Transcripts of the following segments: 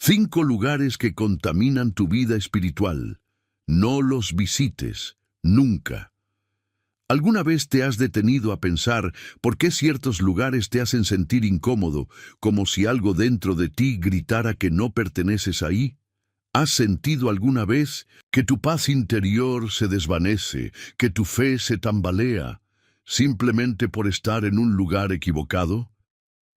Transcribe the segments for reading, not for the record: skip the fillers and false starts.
5 lugares que contaminan tu vida espiritual. No los visites, nunca. ¿Alguna vez te has detenido a pensar por qué ciertos lugares te hacen sentir incómodo, como si algo dentro de ti gritara que no perteneces ahí? ¿Has sentido alguna vez que tu paz interior se desvanece, que tu fe se tambalea, simplemente por estar en un lugar equivocado?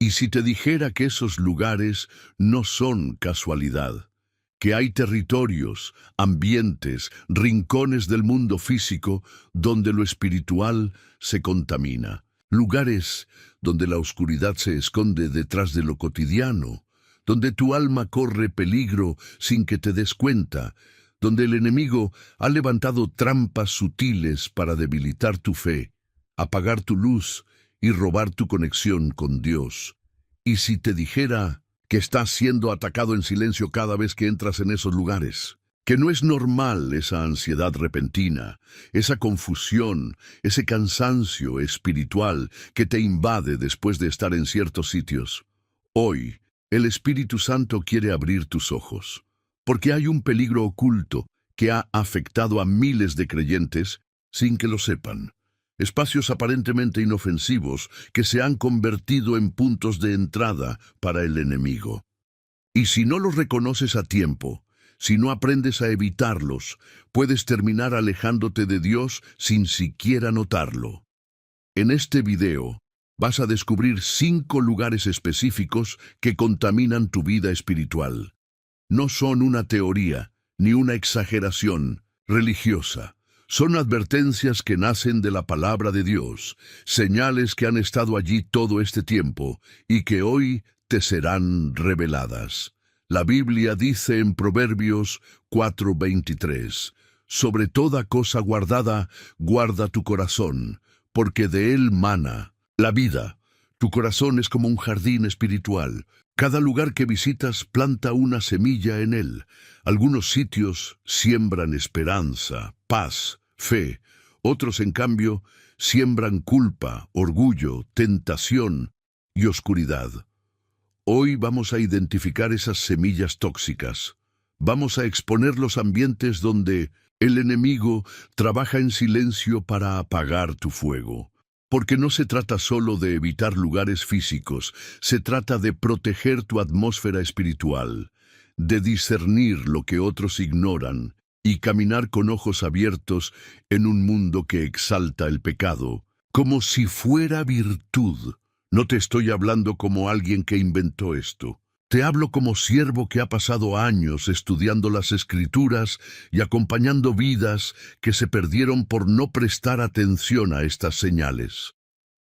¿Y si te dijera que esos lugares no son casualidad? Que hay territorios, ambientes, rincones del mundo físico donde lo espiritual se contamina. Lugares donde la oscuridad se esconde detrás de lo cotidiano, donde tu alma corre peligro sin que te des cuenta, donde el enemigo ha levantado trampas sutiles para debilitar tu fe, apagar tu luz y robar tu conexión con Dios. ¿Y si te dijera que estás siendo atacado en silencio cada vez que entras en esos lugares? Que no es normal esa ansiedad repentina, esa confusión, ese cansancio espiritual que te invade después de estar en ciertos sitios. Hoy, el Espíritu Santo quiere abrir tus ojos, porque hay un peligro oculto que ha afectado a miles de creyentes sin que lo sepan. Espacios aparentemente inofensivos que se han convertido en puntos de entrada para el enemigo. Y si no los reconoces a tiempo, si no aprendes a evitarlos, puedes terminar alejándote de Dios sin siquiera notarlo. En este video vas a descubrir 5 lugares específicos que contaminan tu vida espiritual. No son una teoría ni una exageración religiosa. Son advertencias que nacen de la palabra de Dios, señales que han estado allí todo este tiempo y que hoy te serán reveladas. La Biblia dice en Proverbios 4:23, sobre toda cosa guardada, guarda tu corazón, porque de él mana la vida. Tu corazón es como un jardín espiritual. Cada lugar que visitas planta una semilla en él. Algunos sitios siembran esperanza, paz, fe. Otros, en cambio, siembran culpa, orgullo, tentación y oscuridad. Hoy vamos a identificar esas semillas tóxicas. Vamos a exponer los ambientes donde el enemigo trabaja en silencio para apagar tu fuego. Porque no se trata solo de evitar lugares físicos, se trata de proteger tu atmósfera espiritual, de discernir lo que otros ignoran y caminar con ojos abiertos en un mundo que exalta el pecado, como si fuera virtud. No te estoy hablando como alguien que inventó esto. Te hablo como siervo que ha pasado años estudiando las Escrituras y acompañando vidas que se perdieron por no prestar atención a estas señales.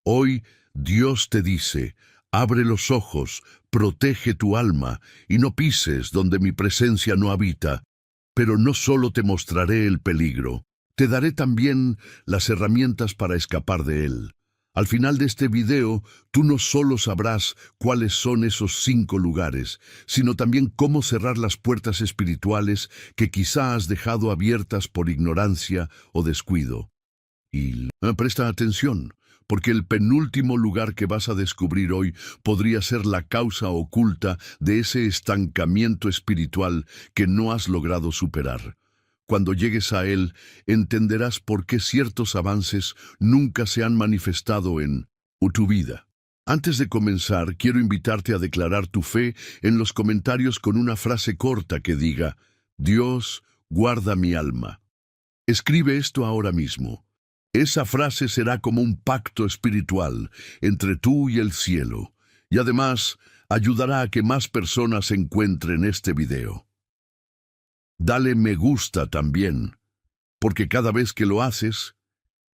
Hoy Dios te dice, abre los ojos, protege tu alma y no pises donde mi presencia no habita. Pero no solo te mostraré el peligro, te daré también las herramientas para escapar de él. Al final de este video, tú no solo sabrás cuáles son esos 5 lugares, sino también cómo cerrar las puertas espirituales que quizá has dejado abiertas por ignorancia o descuido. Y presta atención, porque el penúltimo lugar que vas a descubrir hoy podría ser la causa oculta de ese estancamiento espiritual que no has logrado superar. Cuando llegues a él, entenderás por qué ciertos avances nunca se han manifestado en tu vida. Antes de comenzar, quiero invitarte a declarar tu fe en los comentarios con una frase corta que diga, Dios, guarda mi alma. Escribe esto ahora mismo. Esa frase será como un pacto espiritual entre tú y el cielo, y además ayudará a que más personas encuentren este video. Dale me gusta también, porque cada vez que lo haces,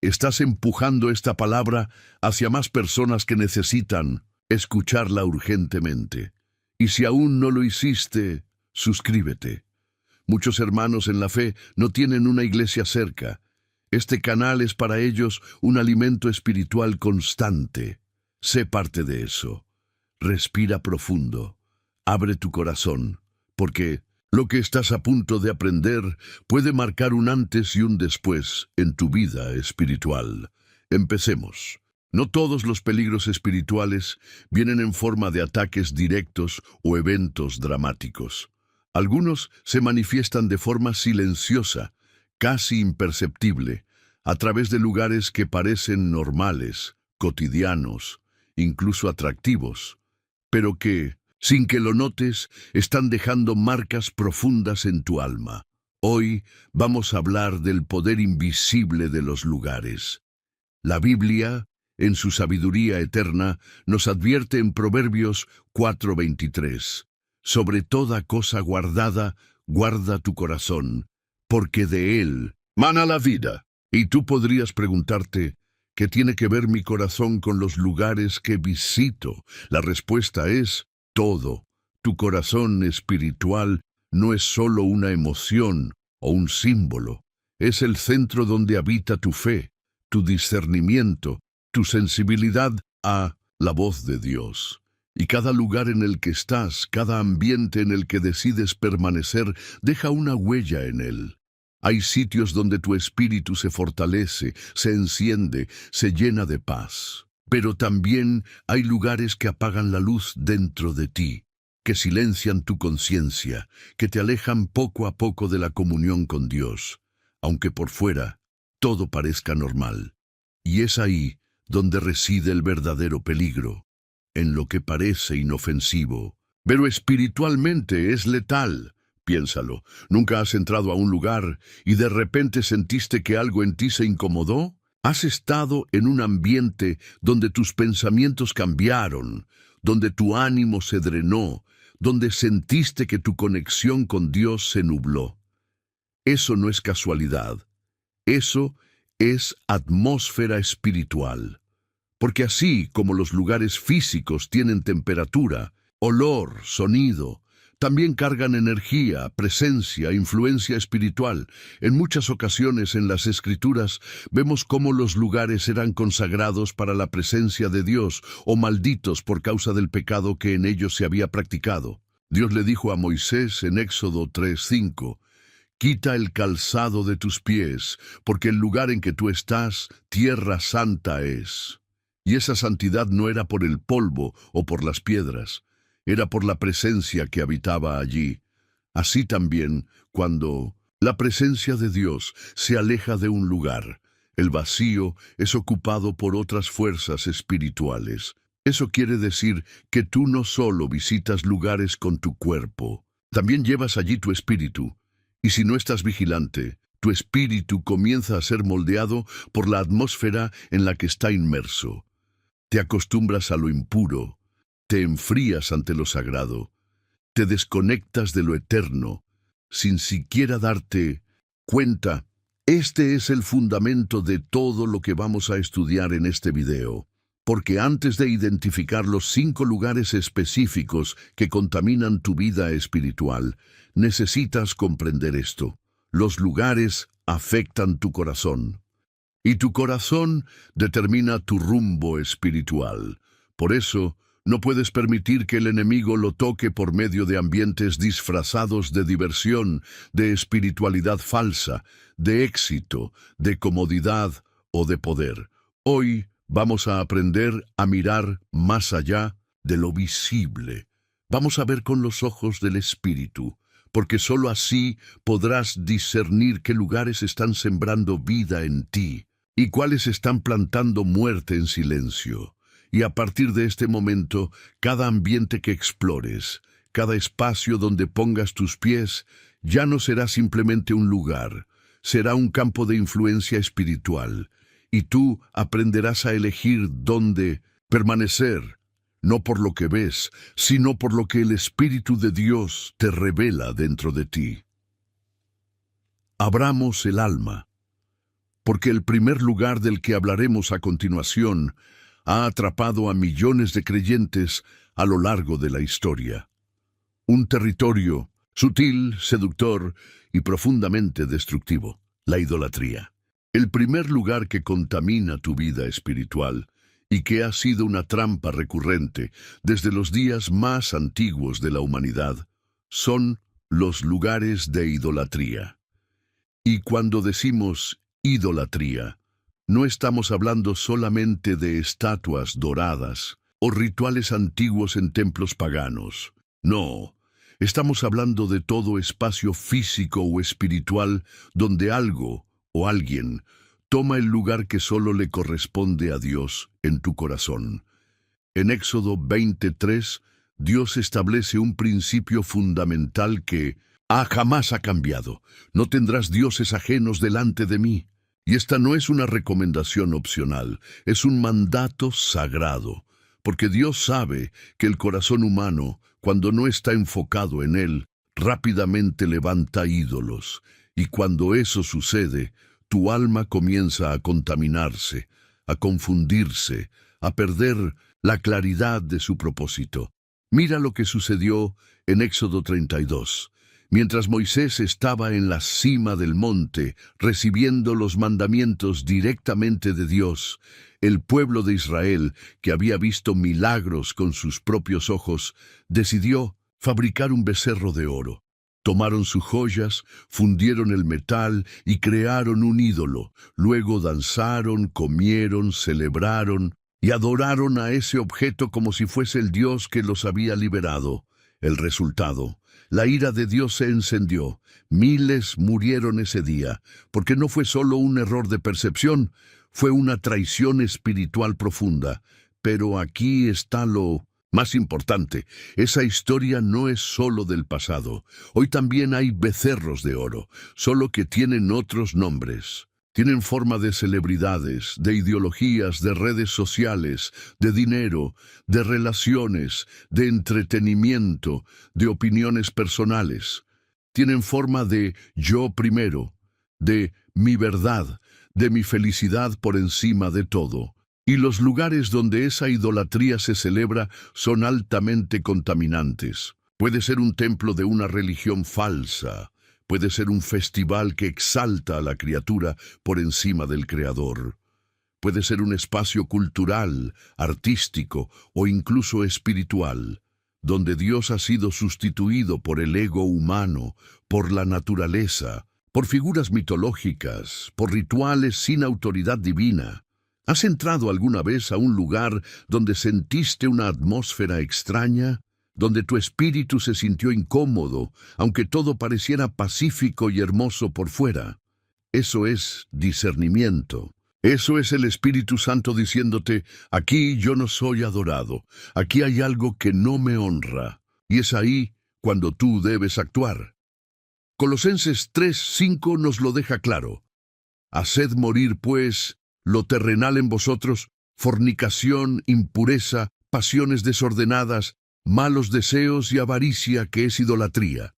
estás empujando esta palabra hacia más personas que necesitan escucharla urgentemente. Y si aún no lo hiciste, suscríbete. Muchos hermanos en la fe no tienen una iglesia cerca. Este canal es para ellos un alimento espiritual constante. Sé parte de eso. Respira profundo. Abre tu corazón, porque lo que estás a punto de aprender puede marcar un antes y un después en tu vida espiritual. Empecemos. No todos los peligros espirituales vienen en forma de ataques directos o eventos dramáticos. Algunos se manifiestan de forma silenciosa, casi imperceptible, a través de lugares que parecen normales, cotidianos, incluso atractivos, pero que, sin que lo notes, están dejando marcas profundas en tu alma. Hoy vamos a hablar del poder invisible de los lugares. La Biblia, en su sabiduría eterna, nos advierte en Proverbios 4:23, sobre toda cosa guardada, guarda tu corazón, porque de él mana la vida. Y tú podrías preguntarte, ¿qué tiene que ver mi corazón con los lugares que visito? La respuesta es todo. Tu corazón espiritual no es solo una emoción o un símbolo. Es el centro donde habita tu fe, tu discernimiento, tu sensibilidad a la voz de Dios. Y cada lugar en el que estás, cada ambiente en el que decides permanecer, deja una huella en él. Hay sitios donde tu espíritu se fortalece, se enciende, se llena de paz. Pero también hay lugares que apagan la luz dentro de ti, que silencian tu conciencia, que te alejan poco a poco de la comunión con Dios, aunque por fuera todo parezca normal. Y es ahí donde reside el verdadero peligro, en lo que parece inofensivo, pero espiritualmente es letal. Piénsalo, ¿nunca has entrado a un lugar y de repente sentiste que algo en ti se incomodó? ¿Has estado en un ambiente donde tus pensamientos cambiaron, donde tu ánimo se drenó, donde sentiste que tu conexión con Dios se nubló? Eso no es casualidad, eso es atmósfera espiritual. Porque así como los lugares físicos tienen temperatura, olor, sonido, también cargan energía, presencia, influencia espiritual. En muchas ocasiones en las Escrituras vemos cómo los lugares eran consagrados para la presencia de Dios o malditos por causa del pecado que en ellos se había practicado. Dios le dijo a Moisés en Éxodo 3:5, «Quita el calzado de tus pies, porque el lugar en que tú estás, tierra santa es». Y esa santidad no era por el polvo o por las piedras, era por la presencia que habitaba allí. Así también, cuando la presencia de Dios se aleja de un lugar, el vacío es ocupado por otras fuerzas espirituales. Eso quiere decir que tú no solo visitas lugares con tu cuerpo, también llevas allí tu espíritu. Y si no estás vigilante, tu espíritu comienza a ser moldeado por la atmósfera en la que está inmerso. Te acostumbras a lo impuro, te enfrías ante lo sagrado, te desconectas de lo eterno, sin siquiera darte cuenta. Este es el fundamento de todo lo que vamos a estudiar en este video, porque antes de identificar los 5 lugares específicos que contaminan tu vida espiritual, necesitas comprender esto. Los lugares afectan tu corazón, y tu corazón determina tu rumbo espiritual. Por eso, no puedes permitir que el enemigo lo toque por medio de ambientes disfrazados de diversión, de espiritualidad falsa, de éxito, de comodidad o de poder. Hoy vamos a aprender a mirar más allá de lo visible. Vamos a ver con los ojos del Espíritu, porque sólo así podrás discernir qué lugares están sembrando vida en ti y cuáles están plantando muerte en silencio. Y a partir de este momento, cada ambiente que explores, cada espacio donde pongas tus pies, ya no será simplemente un lugar, será un campo de influencia espiritual, y tú aprenderás a elegir dónde permanecer, no por lo que ves, sino por lo que el Espíritu de Dios te revela dentro de ti. Abramos el alma, porque el primer lugar del que hablaremos a continuación ha atrapado a millones de creyentes a lo largo de la historia. Un territorio sutil, seductor y profundamente destructivo, la idolatría. El primer lugar que contamina tu vida espiritual y que ha sido una trampa recurrente desde los días más antiguos de la humanidad son los lugares de idolatría. Y cuando decimos idolatría, no estamos hablando solamente de estatuas doradas o rituales antiguos en templos paganos. No, Estamos hablando de todo espacio físico o espiritual donde algo o alguien toma el lugar que solo le corresponde a Dios en tu corazón. En Éxodo 23, Dios establece un principio fundamental que jamás ha cambiado. No tendrás dioses ajenos delante de mí. Y esta no es una recomendación opcional, es un mandato sagrado, porque Dios sabe que el corazón humano, cuando no está enfocado en Él, rápidamente levanta ídolos, y cuando eso sucede, tu alma comienza a contaminarse, a confundirse, a perder la claridad de su propósito. Mira lo que sucedió en Éxodo 32. Mientras Moisés estaba en la cima del monte, recibiendo los mandamientos directamente de Dios, el pueblo de Israel, que había visto milagros con sus propios ojos, decidió fabricar un becerro de oro. Tomaron sus joyas, fundieron el metal y crearon un ídolo. Luego danzaron, comieron, celebraron y adoraron a ese objeto como si fuese el Dios que los había liberado. El resultado: la ira de Dios se encendió. Miles murieron ese día, porque no fue solo un error de percepción, fue una traición espiritual profunda. Pero aquí está lo más importante. Esa historia no es solo del pasado. Hoy también hay becerros de oro, solo que tienen otros nombres. Tienen forma de celebridades, de ideologías, de redes sociales, de dinero, de relaciones, de entretenimiento, de opiniones personales. Tienen forma de yo primero, de mi verdad, de mi felicidad por encima de todo. Y los lugares donde esa idolatría se celebra son altamente contaminantes. Puede ser un templo de una religión falsa. Puede ser un festival que exalta a la criatura por encima del Creador. Puede ser un espacio cultural, artístico o incluso espiritual, donde Dios ha sido sustituido por el ego humano, por la naturaleza, por figuras mitológicas, por rituales sin autoridad divina. ¿Has entrado alguna vez a un lugar donde sentiste una atmósfera extraña? Donde tu espíritu se sintió incómodo, aunque todo pareciera pacífico y hermoso por fuera? Eso es discernimiento. Eso es el Espíritu Santo diciéndote: aquí yo no soy adorado, aquí hay algo que no me honra. Y es ahí cuando tú debes actuar. Colosenses 3:5 nos lo deja claro. Haced morir, pues, lo terrenal en vosotros: fornicación, impureza, pasiones desordenadas, malos deseos y avaricia, que es idolatría.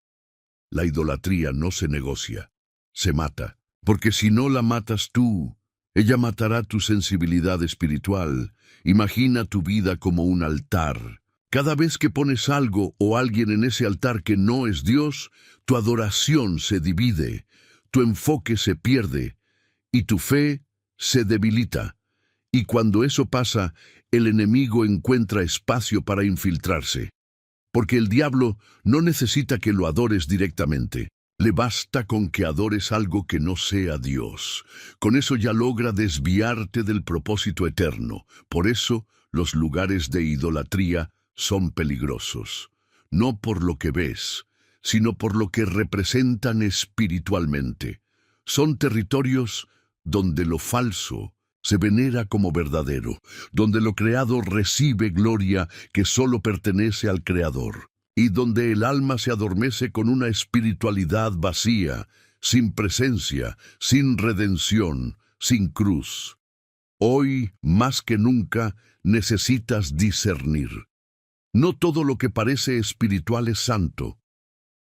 La idolatría no se negocia, se mata, porque si no la matas tú, ella matará tu sensibilidad espiritual. Imagina tu vida como un altar. Cada vez que pones algo o alguien en ese altar que no es Dios, tu adoración se divide, tu enfoque se pierde y tu fe se debilita. Y cuando eso pasa, el enemigo encuentra espacio para infiltrarse. Porque el diablo no necesita que lo adores directamente. Le basta con que adores algo que no sea Dios. Con eso ya logra desviarte del propósito eterno. Por eso, los lugares de idolatría son peligrosos. No por lo que ves, sino por lo que representan espiritualmente. Son territorios donde lo falso se venera como verdadero, donde lo creado recibe gloria que solo pertenece al Creador, y donde el alma se adormece con una espiritualidad vacía, sin presencia, sin redención, sin cruz. Hoy, más que nunca, necesitas discernir. No todo lo que parece espiritual es santo.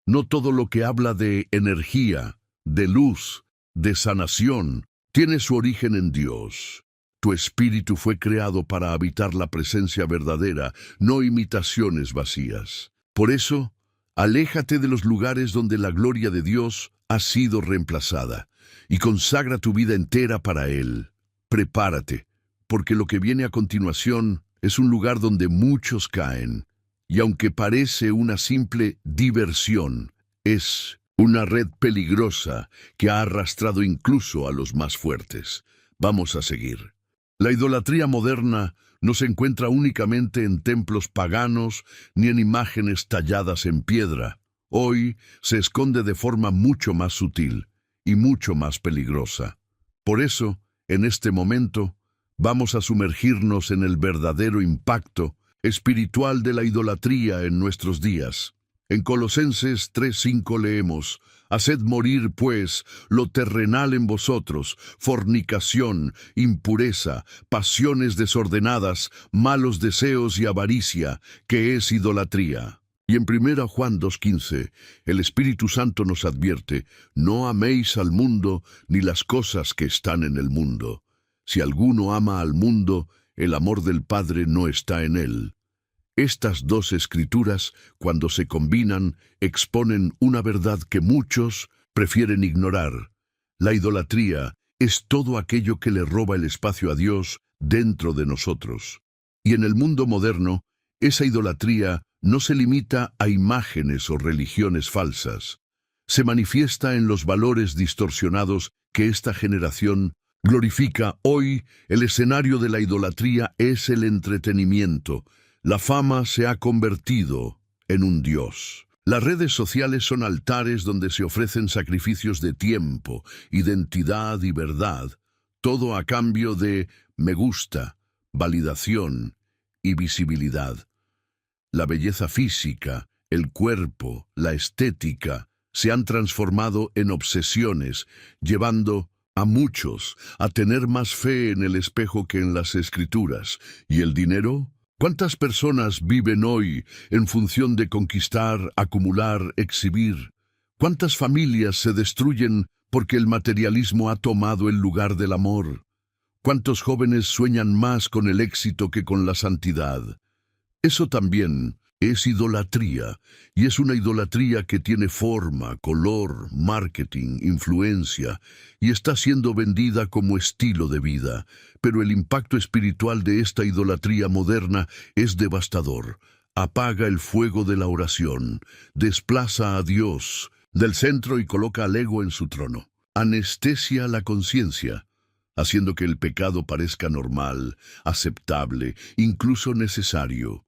No todo lo que habla de energía, de luz, de sanación, tiene su origen en Dios. Tu espíritu fue creado para habitar la presencia verdadera, no imitaciones vacías. Por eso, aléjate de los lugares donde la gloria de Dios ha sido reemplazada y consagra tu vida entera para Él. Prepárate, porque lo que viene a continuación es un lugar donde muchos caen, y aunque parece una simple diversión, es una red peligrosa que ha arrastrado incluso a los más fuertes. Vamos a seguir. La idolatría moderna no se encuentra únicamente en templos paganos ni en imágenes talladas en piedra. Hoy se esconde de forma mucho más sutil y mucho más peligrosa. Por eso, en este momento, vamos a sumergirnos en el verdadero impacto espiritual de la idolatría en nuestros días. En Colosenses 3:5 leemos: «Haced morir, pues, lo terrenal en vosotros, fornicación, impureza, pasiones desordenadas, malos deseos y avaricia, que es idolatría». Y en 1 Juan 2:15, el Espíritu Santo nos advierte: «No améis al mundo ni las cosas que están en el mundo. Si alguno ama al mundo, el amor del Padre no está en él». Estas dos escrituras, cuando se combinan, exponen una verdad que muchos prefieren ignorar. La idolatría es todo aquello que le roba el espacio a Dios dentro de nosotros. Y en el mundo moderno, esa idolatría no se limita a imágenes o religiones falsas. Se manifiesta en los valores distorsionados que esta generación glorifica. Hoy, el escenario de la idolatría es el entretenimiento. La fama se ha convertido en un dios. Las redes sociales son altares donde se ofrecen sacrificios de tiempo, identidad y verdad, todo a cambio de me gusta, validación y visibilidad. La belleza física, el cuerpo, la estética, se han transformado en obsesiones, llevando a muchos a tener más fe en el espejo que en las escrituras. ¿Y el dinero? ¿Cuántas personas viven hoy en función de conquistar, acumular, exhibir? ¿Cuántas familias se destruyen porque el materialismo ha tomado el lugar del amor? ¿Cuántos jóvenes sueñan más con el éxito que con la santidad? Eso también es idolatría, y es una idolatría que tiene forma, color, marketing, influencia, y está siendo vendida como estilo de vida. Pero el impacto espiritual de esta idolatría moderna es devastador. Apaga el fuego de la oración, desplaza a Dios del centro y coloca al ego en su trono. Anestesia la conciencia, haciendo que el pecado parezca normal, aceptable, incluso necesario.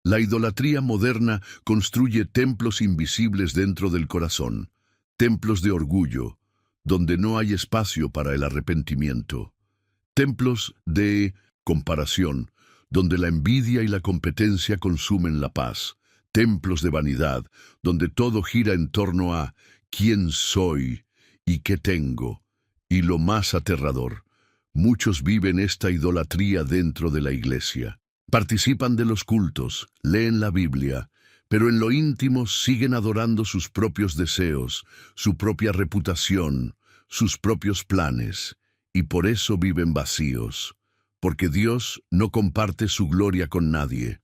La idolatría moderna construye templos invisibles dentro del corazón, templos de orgullo, donde no hay espacio para el arrepentimiento, templos de comparación, donde la envidia y la competencia consumen la paz, templos de vanidad, donde todo gira en torno a quién soy y qué tengo, y lo más aterrador, muchos viven esta idolatría dentro de la iglesia. Participan de los cultos, leen la Biblia, pero en lo íntimo siguen adorando sus propios deseos, su propia reputación, sus propios planes, y por eso viven vacíos, porque Dios no comparte su gloria con nadie,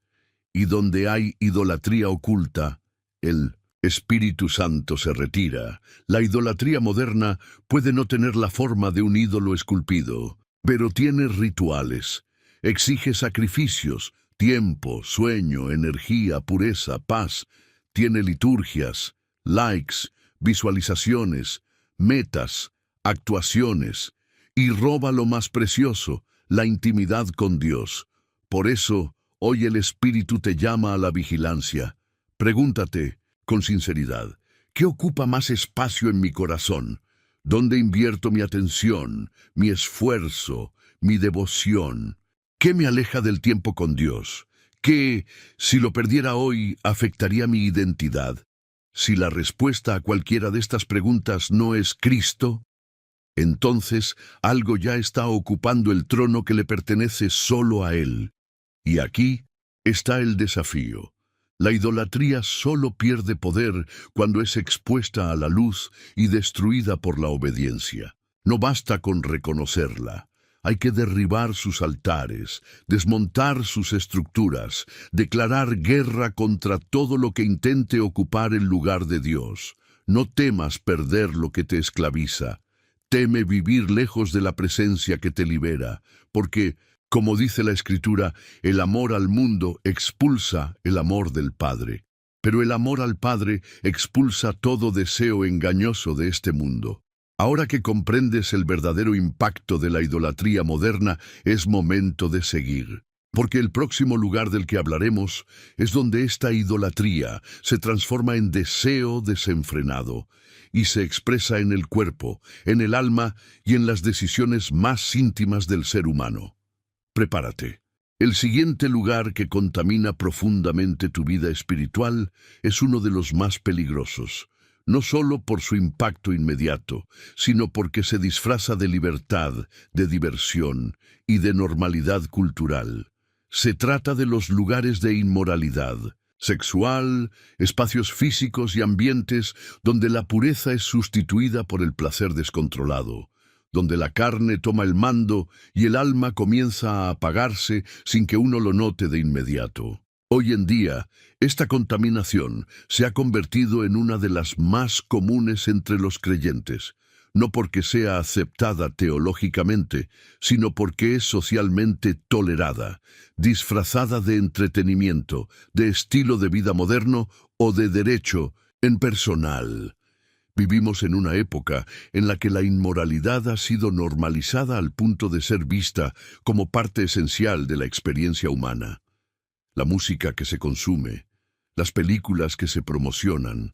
y donde hay idolatría oculta, el Espíritu Santo se retira. La idolatría moderna puede no tener la forma de un ídolo esculpido, pero tiene rituales. Exige sacrificios, tiempo, sueño, energía, pureza, paz. Tiene liturgias, likes, visualizaciones, metas, actuaciones. Y roba lo más precioso, la intimidad con Dios. Por eso, hoy el Espíritu te llama a la vigilancia. Pregúntate, con sinceridad, ¿qué ocupa más espacio en mi corazón? ¿Dónde invierto mi atención, mi esfuerzo, mi devoción? ¿Qué me aleja del tiempo con Dios? ¿Qué, si lo perdiera hoy, afectaría mi identidad? Si la respuesta a cualquiera de estas preguntas no es Cristo, entonces algo ya está ocupando el trono que le pertenece solo a Él. Y aquí está el desafío. La idolatría solo pierde poder cuando es expuesta a la luz y destruida por la obediencia. No basta con reconocerla. Hay que derribar sus altares, desmontar sus estructuras, declarar guerra contra todo lo que intente ocupar el lugar de Dios. No temas perder lo que te esclaviza. Teme vivir lejos de la presencia que te libera, porque, como dice la Escritura, el amor al mundo expulsa el amor del Padre. Pero el amor al Padre expulsa todo deseo engañoso de este mundo. Ahora que comprendes el verdadero impacto de la idolatría moderna, es momento de seguir. Porque el próximo lugar del que hablaremos es donde esta idolatría se transforma en deseo desenfrenado y se expresa en el cuerpo, en el alma y en las decisiones más íntimas del ser humano. Prepárate. El siguiente lugar que contamina profundamente tu vida espiritual es uno de los más peligrosos, no solo por su impacto inmediato, sino porque se disfraza de libertad, de diversión y de normalidad cultural. Se trata de los lugares de inmoralidad sexual, espacios físicos y ambientes donde la pureza es sustituida por el placer descontrolado, donde la carne toma el mando y el alma comienza a apagarse sin que uno lo note de inmediato. Hoy en día, esta contaminación se ha convertido en una de las más comunes entre los creyentes, no porque sea aceptada teológicamente, sino porque es socialmente tolerada, disfrazada de entretenimiento, de estilo de vida moderno o de derecho en personal. Vivimos en una época en la que la inmoralidad ha sido normalizada al punto de ser vista como parte esencial de la experiencia humana. La música que se consume, las películas que se promocionan,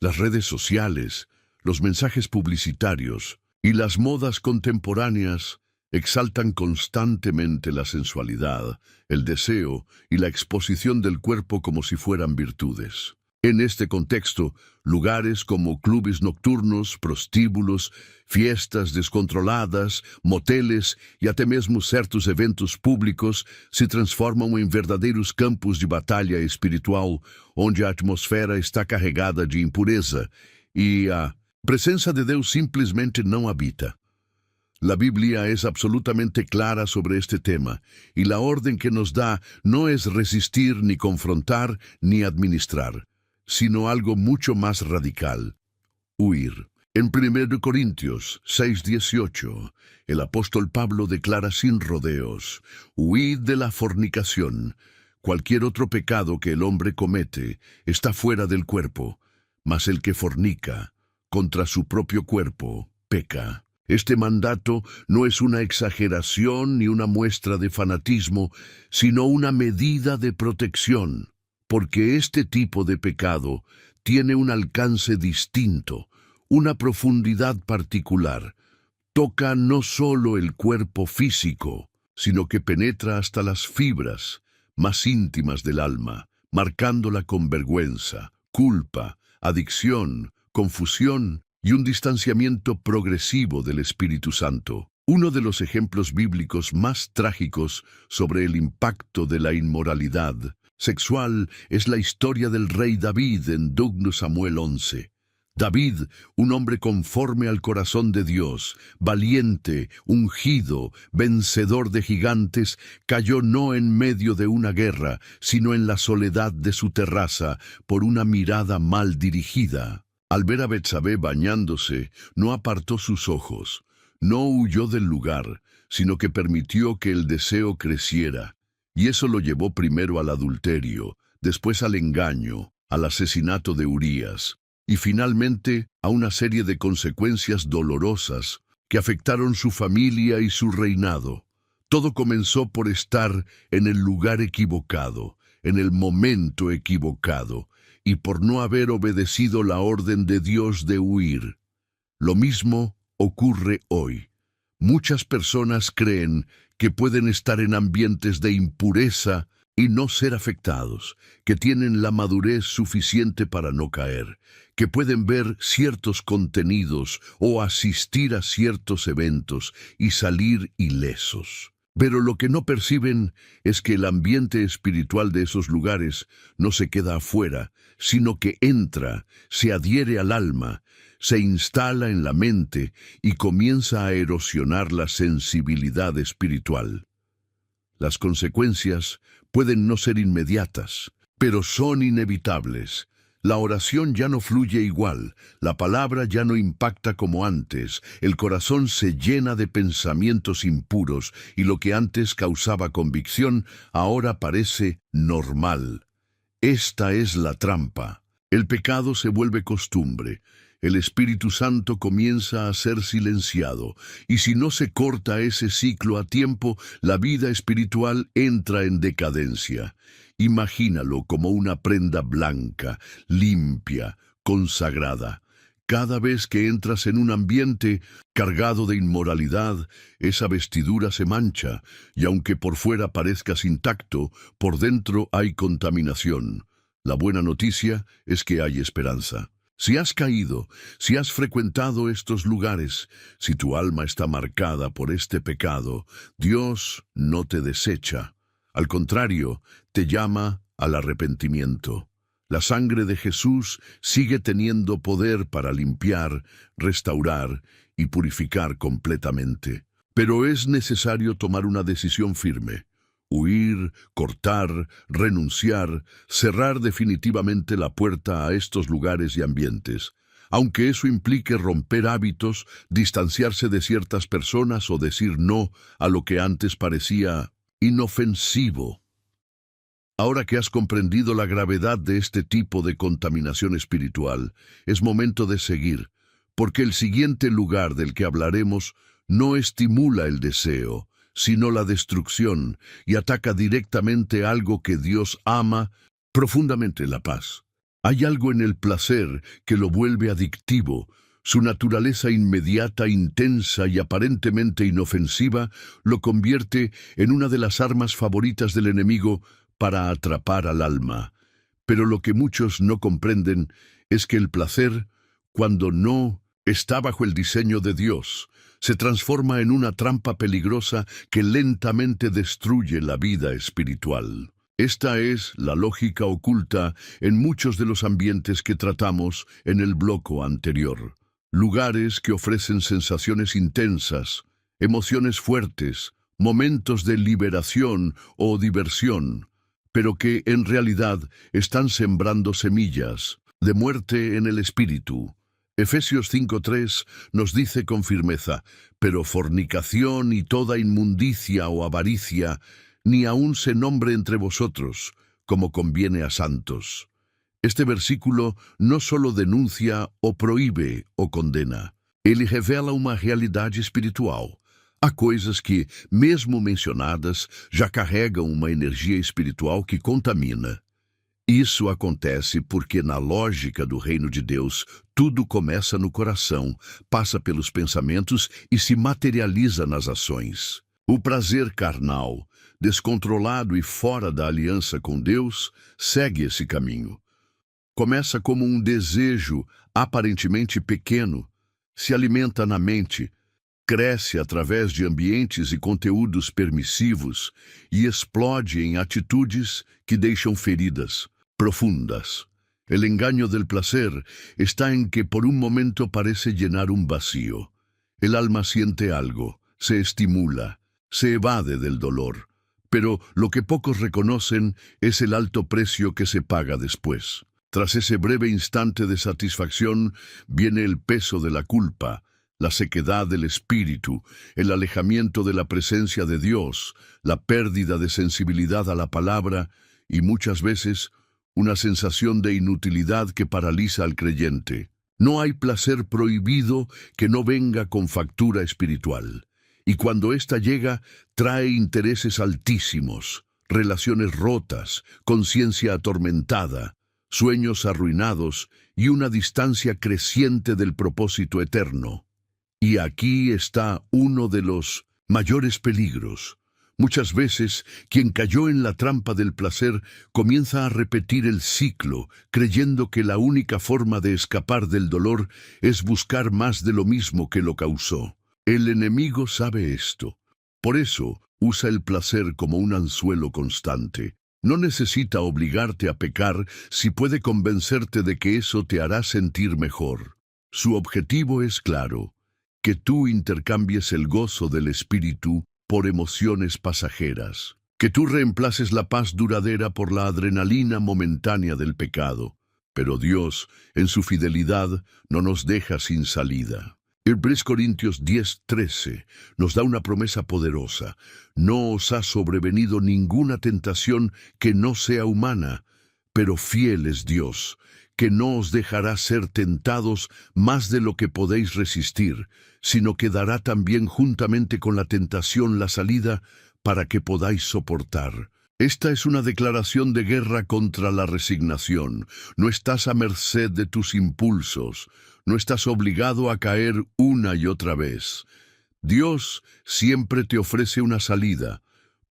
las redes sociales, los mensajes publicitarios y las modas contemporáneas exaltan constantemente la sensualidad, el deseo y la exposición del cuerpo como si fueran virtudes. En este contexto, lugares como clubes nocturnos, prostíbulos, fiestas descontroladas, moteles e até mesmo certos eventos públicos se transformam em verdadeiros campos de batalha espiritual, onde a atmosfera está carregada de impureza e a presença de Deus simplesmente não habita. La Biblia es absolutamente clara sobre este tema, y la orden que nos da no es resistir ni confrontar ni administrar, sino algo mucho más radical: huir. En 1 Corintios 6:18, el apóstol Pablo declara sin rodeos: huid de la fornicación. Cualquier otro pecado que el hombre comete está fuera del cuerpo, mas el que fornica contra su propio cuerpo peca. Este mandato no es una exageración ni una muestra de fanatismo, sino una medida de protección, porque este tipo de pecado tiene un alcance distinto, una profundidad particular. Toca no solo el cuerpo físico, sino que penetra hasta las fibras más íntimas del alma, marcándola con vergüenza, culpa, adicción, confusión y un distanciamiento progresivo del Espíritu Santo. Uno de los ejemplos bíblicos más trágicos sobre el impacto de la inmoralidad sexual es la historia del rey David en 2 Samuel 11. David, un hombre conforme al corazón de Dios, valiente, ungido, vencedor de gigantes, cayó no en medio de una guerra, sino en la soledad de su terraza por una mirada mal dirigida. Al ver a Betsabé bañándose, no apartó sus ojos, no huyó del lugar, sino que permitió que el deseo creciera, y eso lo llevó primero al adulterio, después al engaño, al asesinato de Urías, y finalmente a una serie de consecuencias dolorosas que afectaron su familia y su reinado. Todo comenzó por estar en el lugar equivocado, en el momento equivocado, y por no haber obedecido la orden de Dios de huir. Lo mismo ocurre hoy. Muchas personas creen que pueden estar en ambientes de impureza y no ser afectados, que tienen la madurez suficiente para no caer, que pueden ver ciertos contenidos o asistir a ciertos eventos y salir ilesos. Pero lo que no perciben es que el ambiente espiritual de esos lugares no se queda afuera, sino que entra, se adhiere al alma, se instala en la mente y comienza a erosionar la sensibilidad espiritual. Las consecuencias pueden no ser inmediatas, pero son inevitables. La oración ya no fluye igual, la palabra ya no impacta como antes, el corazón se llena de pensamientos impuros y lo que antes causaba convicción ahora parece normal. Esta es la trampa. El pecado se vuelve costumbre el Espíritu Santo comienza a ser silenciado, y si no se corta ese ciclo a tiempo, la vida espiritual entra en decadencia. Imagínalo como una prenda blanca, limpia, consagrada. Cada vez que entras en un ambiente cargado de inmoralidad, esa vestidura se mancha, y aunque por fuera parezcas intacto, por dentro hay contaminación. La buena noticia es que hay esperanza. Si has caído, si has frecuentado estos lugares, si tu alma está marcada por este pecado, Dios no te desecha. Al contrario, te llama al arrepentimiento. La sangre de Jesús sigue teniendo poder para limpiar, restaurar y purificar completamente. Pero es necesario tomar una decisión firme. Huir, cortar, renunciar, cerrar definitivamente la puerta a estos lugares y ambientes. Aunque eso implique romper hábitos, distanciarse de ciertas personas o decir no a lo que antes parecía inofensivo. Ahora que has comprendido la gravedad de este tipo de contaminación espiritual, es momento de seguir, porque el siguiente lugar del que hablaremos no estimula el deseo, sino la destrucción, y ataca directamente algo que Dios ama profundamente: la paz. Hay algo en el placer que lo vuelve adictivo. Su naturaleza inmediata, intensa y aparentemente inofensiva lo convierte en una de las armas favoritas del enemigo para atrapar al alma. Pero lo que muchos no comprenden es que el placer, cuando no está bajo el diseño de Dios, se transforma en una trampa peligrosa que lentamente destruye la vida espiritual. Esta es la lógica oculta en muchos de los ambientes que tratamos en el bloque anterior. Lugares que ofrecen sensaciones intensas, emociones fuertes, momentos de liberación o diversión, pero que en realidad están sembrando semillas de muerte en el espíritu. Efesios 5:3 nos dice con firmeza: pero fornicación y toda inmundicia o avaricia, ni aun se nombre entre vosotros, como conviene a santos. Este versículo no solo denuncia o prohíbe o condena, ele revela uma realidade espiritual. Há coisas que, mesmo mencionadas, já carregam uma energia espiritual que contamina. Isso acontece porque, na lógica do reino de Deus, tudo começa no coração, passa pelos pensamentos e se materializa nas ações. O prazer carnal, descontrolado e fora da aliança com Deus, segue esse caminho. Começa como um desejo aparentemente pequeno, se alimenta na mente, cresce através de ambientes e conteúdos permissivos e explode em atitudes que deixam feridas profundas. El engaño del placer está en que por un momento parece llenar un vacío. El alma siente algo, se estimula, se evade del dolor, pero lo que pocos reconocen es el alto precio que se paga después. Tras ese breve instante de satisfacción viene el peso de la culpa, la sequedad del espíritu, el alejamiento de la presencia de Dios, la pérdida de sensibilidad a la palabra y muchas veces una sensación de inutilidad que paraliza al creyente. No hay placer prohibido que no venga con factura espiritual, y cuando ésta llega, trae intereses altísimos, relaciones rotas, conciencia atormentada, sueños arruinados y una distancia creciente del propósito eterno. Y aquí está uno de los mayores peligros. Muchas veces, quien cayó en la trampa del placer comienza a repetir el ciclo, creyendo que la única forma de escapar del dolor es buscar más de lo mismo que lo causó. El enemigo sabe esto. Por eso, usa el placer como un anzuelo constante. No necesita obligarte a pecar si puede convencerte de que eso te hará sentir mejor. Su objetivo es claro: que tú intercambies el gozo del espíritu por emociones pasajeras, que tú reemplaces la paz duradera por la adrenalina momentánea del pecado. Pero Dios, en su fidelidad, no nos deja sin salida. 1 Corintios 10:13 nos da una promesa poderosa: no os ha sobrevenido ninguna tentación que no sea humana, pero fiel es Dios, que no os dejará ser tentados más de lo que podéis resistir, sino que dará también juntamente con la tentación la salida para que podáis soportar. Esta es una declaración de guerra contra la resignación. No estás a merced de tus impulsos, no estás obligado a caer una y otra vez. Dios siempre te ofrece una salida.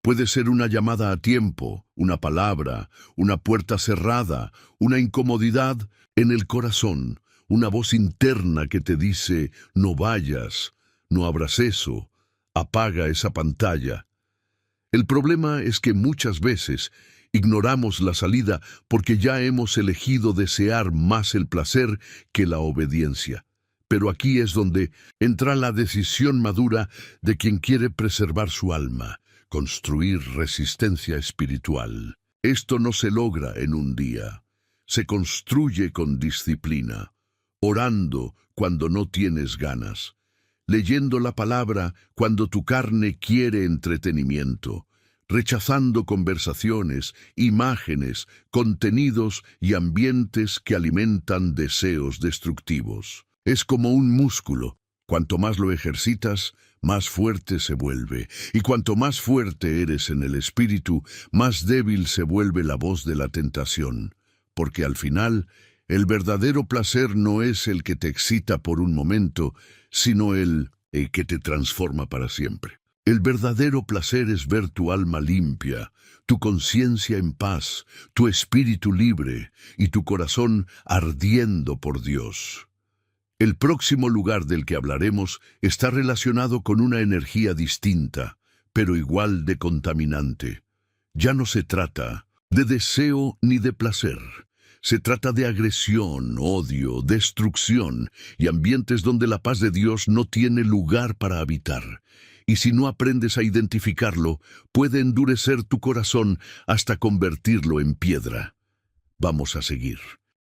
Puede ser una llamada a tiempo, una palabra, una puerta cerrada, una incomodidad en el corazón, una voz interna que te dice, no vayas, no abras eso, apaga esa pantalla. El problema es que muchas veces ignoramos la salida porque ya hemos elegido desear más el placer que la obediencia. Pero aquí es donde entra la decisión madura de quien quiere preservar su alma, construir resistencia espiritual. Esto no se logra en un día. Se construye con disciplina, orando cuando no tienes ganas, leyendo la palabra cuando tu carne quiere entretenimiento, rechazando conversaciones, imágenes, contenidos y ambientes que alimentan deseos destructivos. Es como un músculo. Cuanto más lo ejercitas, más fuerte se vuelve. Y cuanto más fuerte eres en el espíritu, más débil se vuelve la voz de la tentación. Porque al final, el verdadero placer no es el que te excita por un momento, sino el que te transforma para siempre. El verdadero placer es ver tu alma limpia, tu conciencia en paz, tu espíritu libre y tu corazón ardiendo por Dios. El próximo lugar del que hablaremos está relacionado con una energía distinta, pero igual de contaminante. Ya no se trata de deseo ni de placer. Se trata de agresión, odio, destrucción y ambientes donde la paz de Dios no tiene lugar para habitar. Y si no aprendes a identificarlo, puede endurecer tu corazón hasta convertirlo en piedra. Vamos a seguir.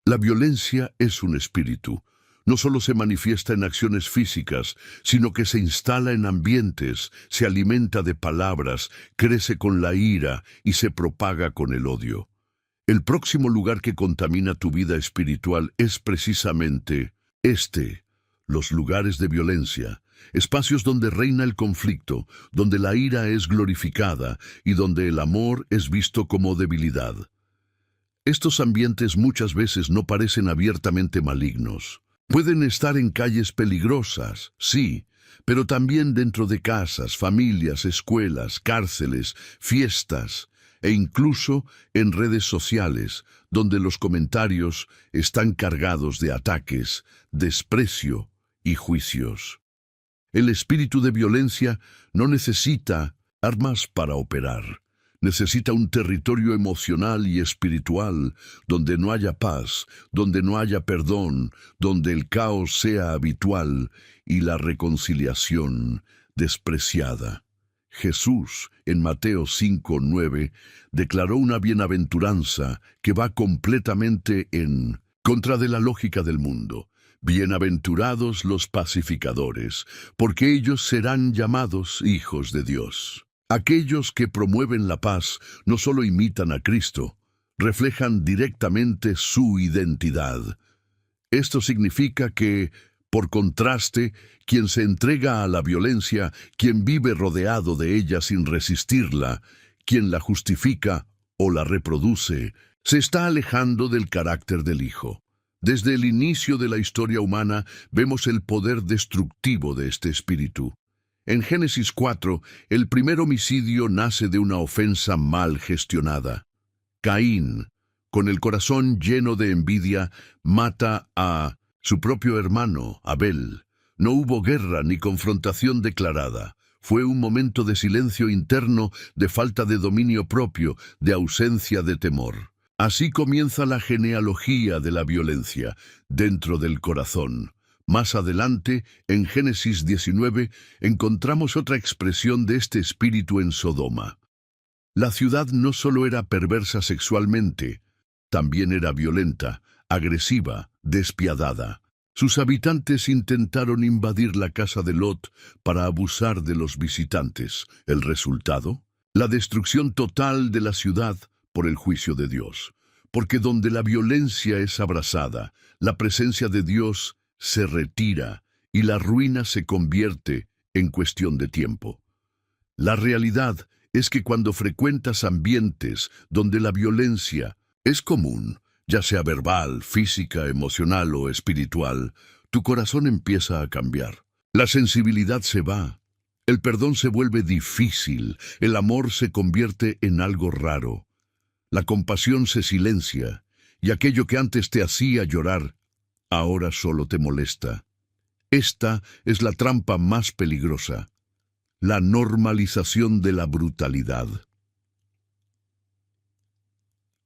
La violencia es un espíritu. No solo se manifiesta en acciones físicas, sino que se instala en ambientes, se alimenta de palabras, crece con la ira y se propaga con el odio. El próximo lugar que contamina tu vida espiritual es precisamente los lugares de violencia, espacios donde reina el conflicto, donde la ira es glorificada y donde el amor es visto como debilidad. Estos ambientes muchas veces no parecen abiertamente malignos. Pueden estar en calles peligrosas, sí, pero también dentro de casas, familias, escuelas, cárceles, fiestas e incluso en redes sociales, donde los comentarios están cargados de ataques, desprecio y juicios. El espíritu de violencia no necesita armas para operar. Necesita un territorio emocional y espiritual donde no haya paz, donde no haya perdón, donde el caos sea habitual y la reconciliación despreciada. Jesús, en Mateo 5:9, declaró una bienaventuranza que va completamente en contra de la lógica del mundo. Bienaventurados los pacificadores, porque ellos serán llamados hijos de Dios. Aquellos que promueven la paz no solo imitan a Cristo, reflejan directamente su identidad. Esto significa que, por contraste, quien se entrega a la violencia, quien vive rodeado de ella sin resistirla, quien la justifica o la reproduce, se está alejando del carácter del Hijo. Desde el inicio de la historia humana vemos el poder destructivo de este espíritu. En Génesis 4, el primer homicidio nace de una ofensa mal gestionada. Caín, con el corazón lleno de envidia, mata a su propio hermano, Abel. No hubo guerra ni confrontación declarada. Fue un momento de silencio interno, de falta de dominio propio, de ausencia de temor. Así comienza la genealogía de la violencia, dentro del corazón. Más adelante, en Génesis 19, encontramos otra expresión de este espíritu en Sodoma. La ciudad no solo era perversa sexualmente, también era violenta, agresiva, despiadada. Sus habitantes intentaron invadir la casa de Lot para abusar de los visitantes. ¿El resultado? La destrucción total de la ciudad por el juicio de Dios. porque donde la violencia es abrazada, la presencia de Dios se retira y la ruina se convierte en cuestión de tiempo. La realidad es que cuando frecuentas ambientes donde la violencia es común, ya sea verbal, física, emocional o espiritual, tu corazón empieza a cambiar. La sensibilidad se va, el perdón se vuelve difícil, el amor se convierte en algo raro, la compasión se silencia y aquello que antes te hacía llorar, ahora solo te molesta. Esta es la trampa más peligrosa, la normalización de la brutalidad.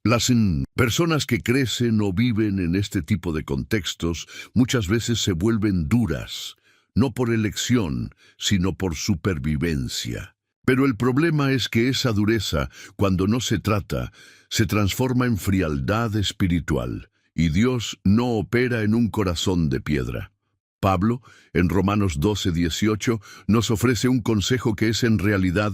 Las personas que crecen o viven en este tipo de contextos muchas veces se vuelven duras, no por elección, sino por supervivencia. Pero el problema es que esa dureza, cuando no se trata, se transforma en frialdad espiritual, y Dios no opera en un corazón de piedra. Pablo, en Romanos 12:18, nos ofrece un consejo que es en realidad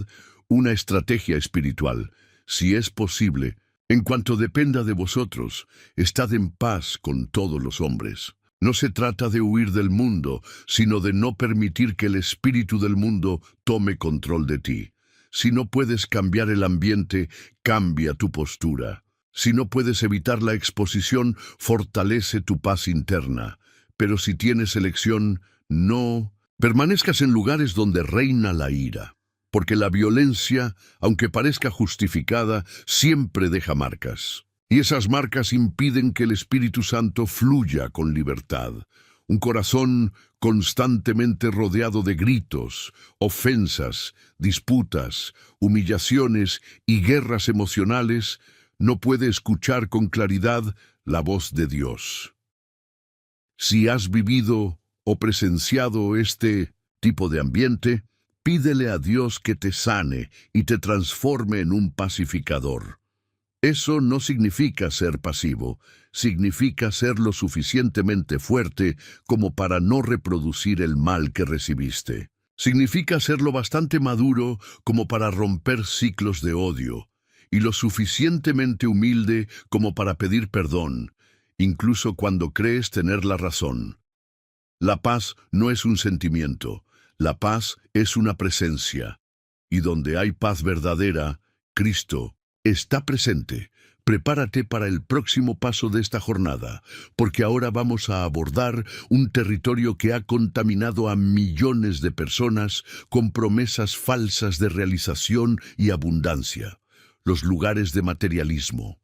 una estrategia espiritual. Si es posible, en cuanto dependa de vosotros, estad en paz con todos los hombres. No se trata de huir del mundo, sino de no permitir que el espíritu del mundo tome control de ti. Si no puedes cambiar el ambiente, cambia tu postura. Si no puedes evitar la exposición, fortalece tu paz interna. Pero si tienes elección, no permanezcas en lugares donde reina la ira. Porque la violencia, aunque parezca justificada, siempre deja marcas. Y esas marcas impiden que el Espíritu Santo fluya con libertad. Un corazón constantemente rodeado de gritos, ofensas, disputas, humillaciones y guerras emocionales no puede escuchar con claridad la voz de Dios. Si has vivido o presenciado este tipo de ambiente, pídele a Dios que te sane y te transforme en un pacificador. Eso no significa ser pasivo, significa ser lo suficientemente fuerte como para no reproducir el mal que recibiste. Significa ser lo bastante maduro como para romper ciclos de odio, y lo suficientemente humilde como para pedir perdón, incluso cuando crees tener la razón. La paz no es un sentimiento, la paz es una presencia, y donde hay paz verdadera, Cristo está presente. Prepárate para el próximo paso de esta jornada, porque ahora vamos a abordar un territorio que ha contaminado a millones de personas con promesas falsas de realización y abundancia, los lugares de materialismo.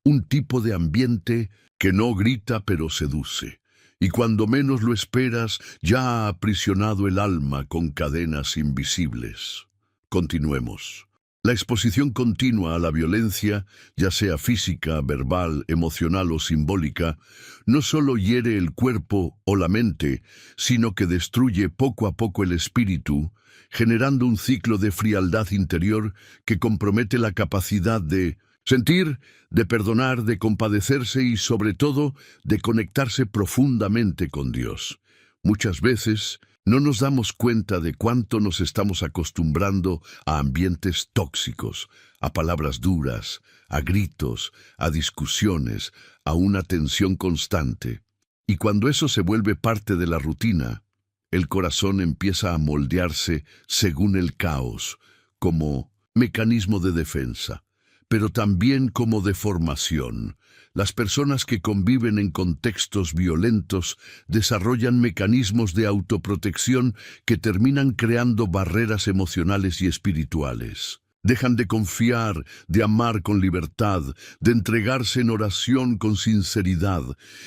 Un tipo de ambiente que no grita pero seduce, y cuando menos lo esperas ya ha aprisionado el alma con cadenas invisibles. Continuemos. La exposición continua a la violencia, ya sea física, verbal, emocional o simbólica, no solo hiere el cuerpo o la mente, sino que destruye poco a poco el espíritu, generando un ciclo de frialdad interior que compromete la capacidad de sentir, de perdonar, de compadecerse y, sobre todo, de conectarse profundamente con Dios. Muchas veces no nos damos cuenta de cuánto nos estamos acostumbrando a ambientes tóxicos, a palabras duras, a gritos, a discusiones, a una tensión constante. Y cuando eso se vuelve parte de la rutina, el corazón empieza a moldearse según el caos, como mecanismo de defensa, pero también como de formación. Las personas que conviven en contextos violentos desarrollan mecanismos de autoprotección que terminan creando barreras emocionales y espirituales. Dejan de confiar, de amar con libertad, de entregarse en oración con sinceridad.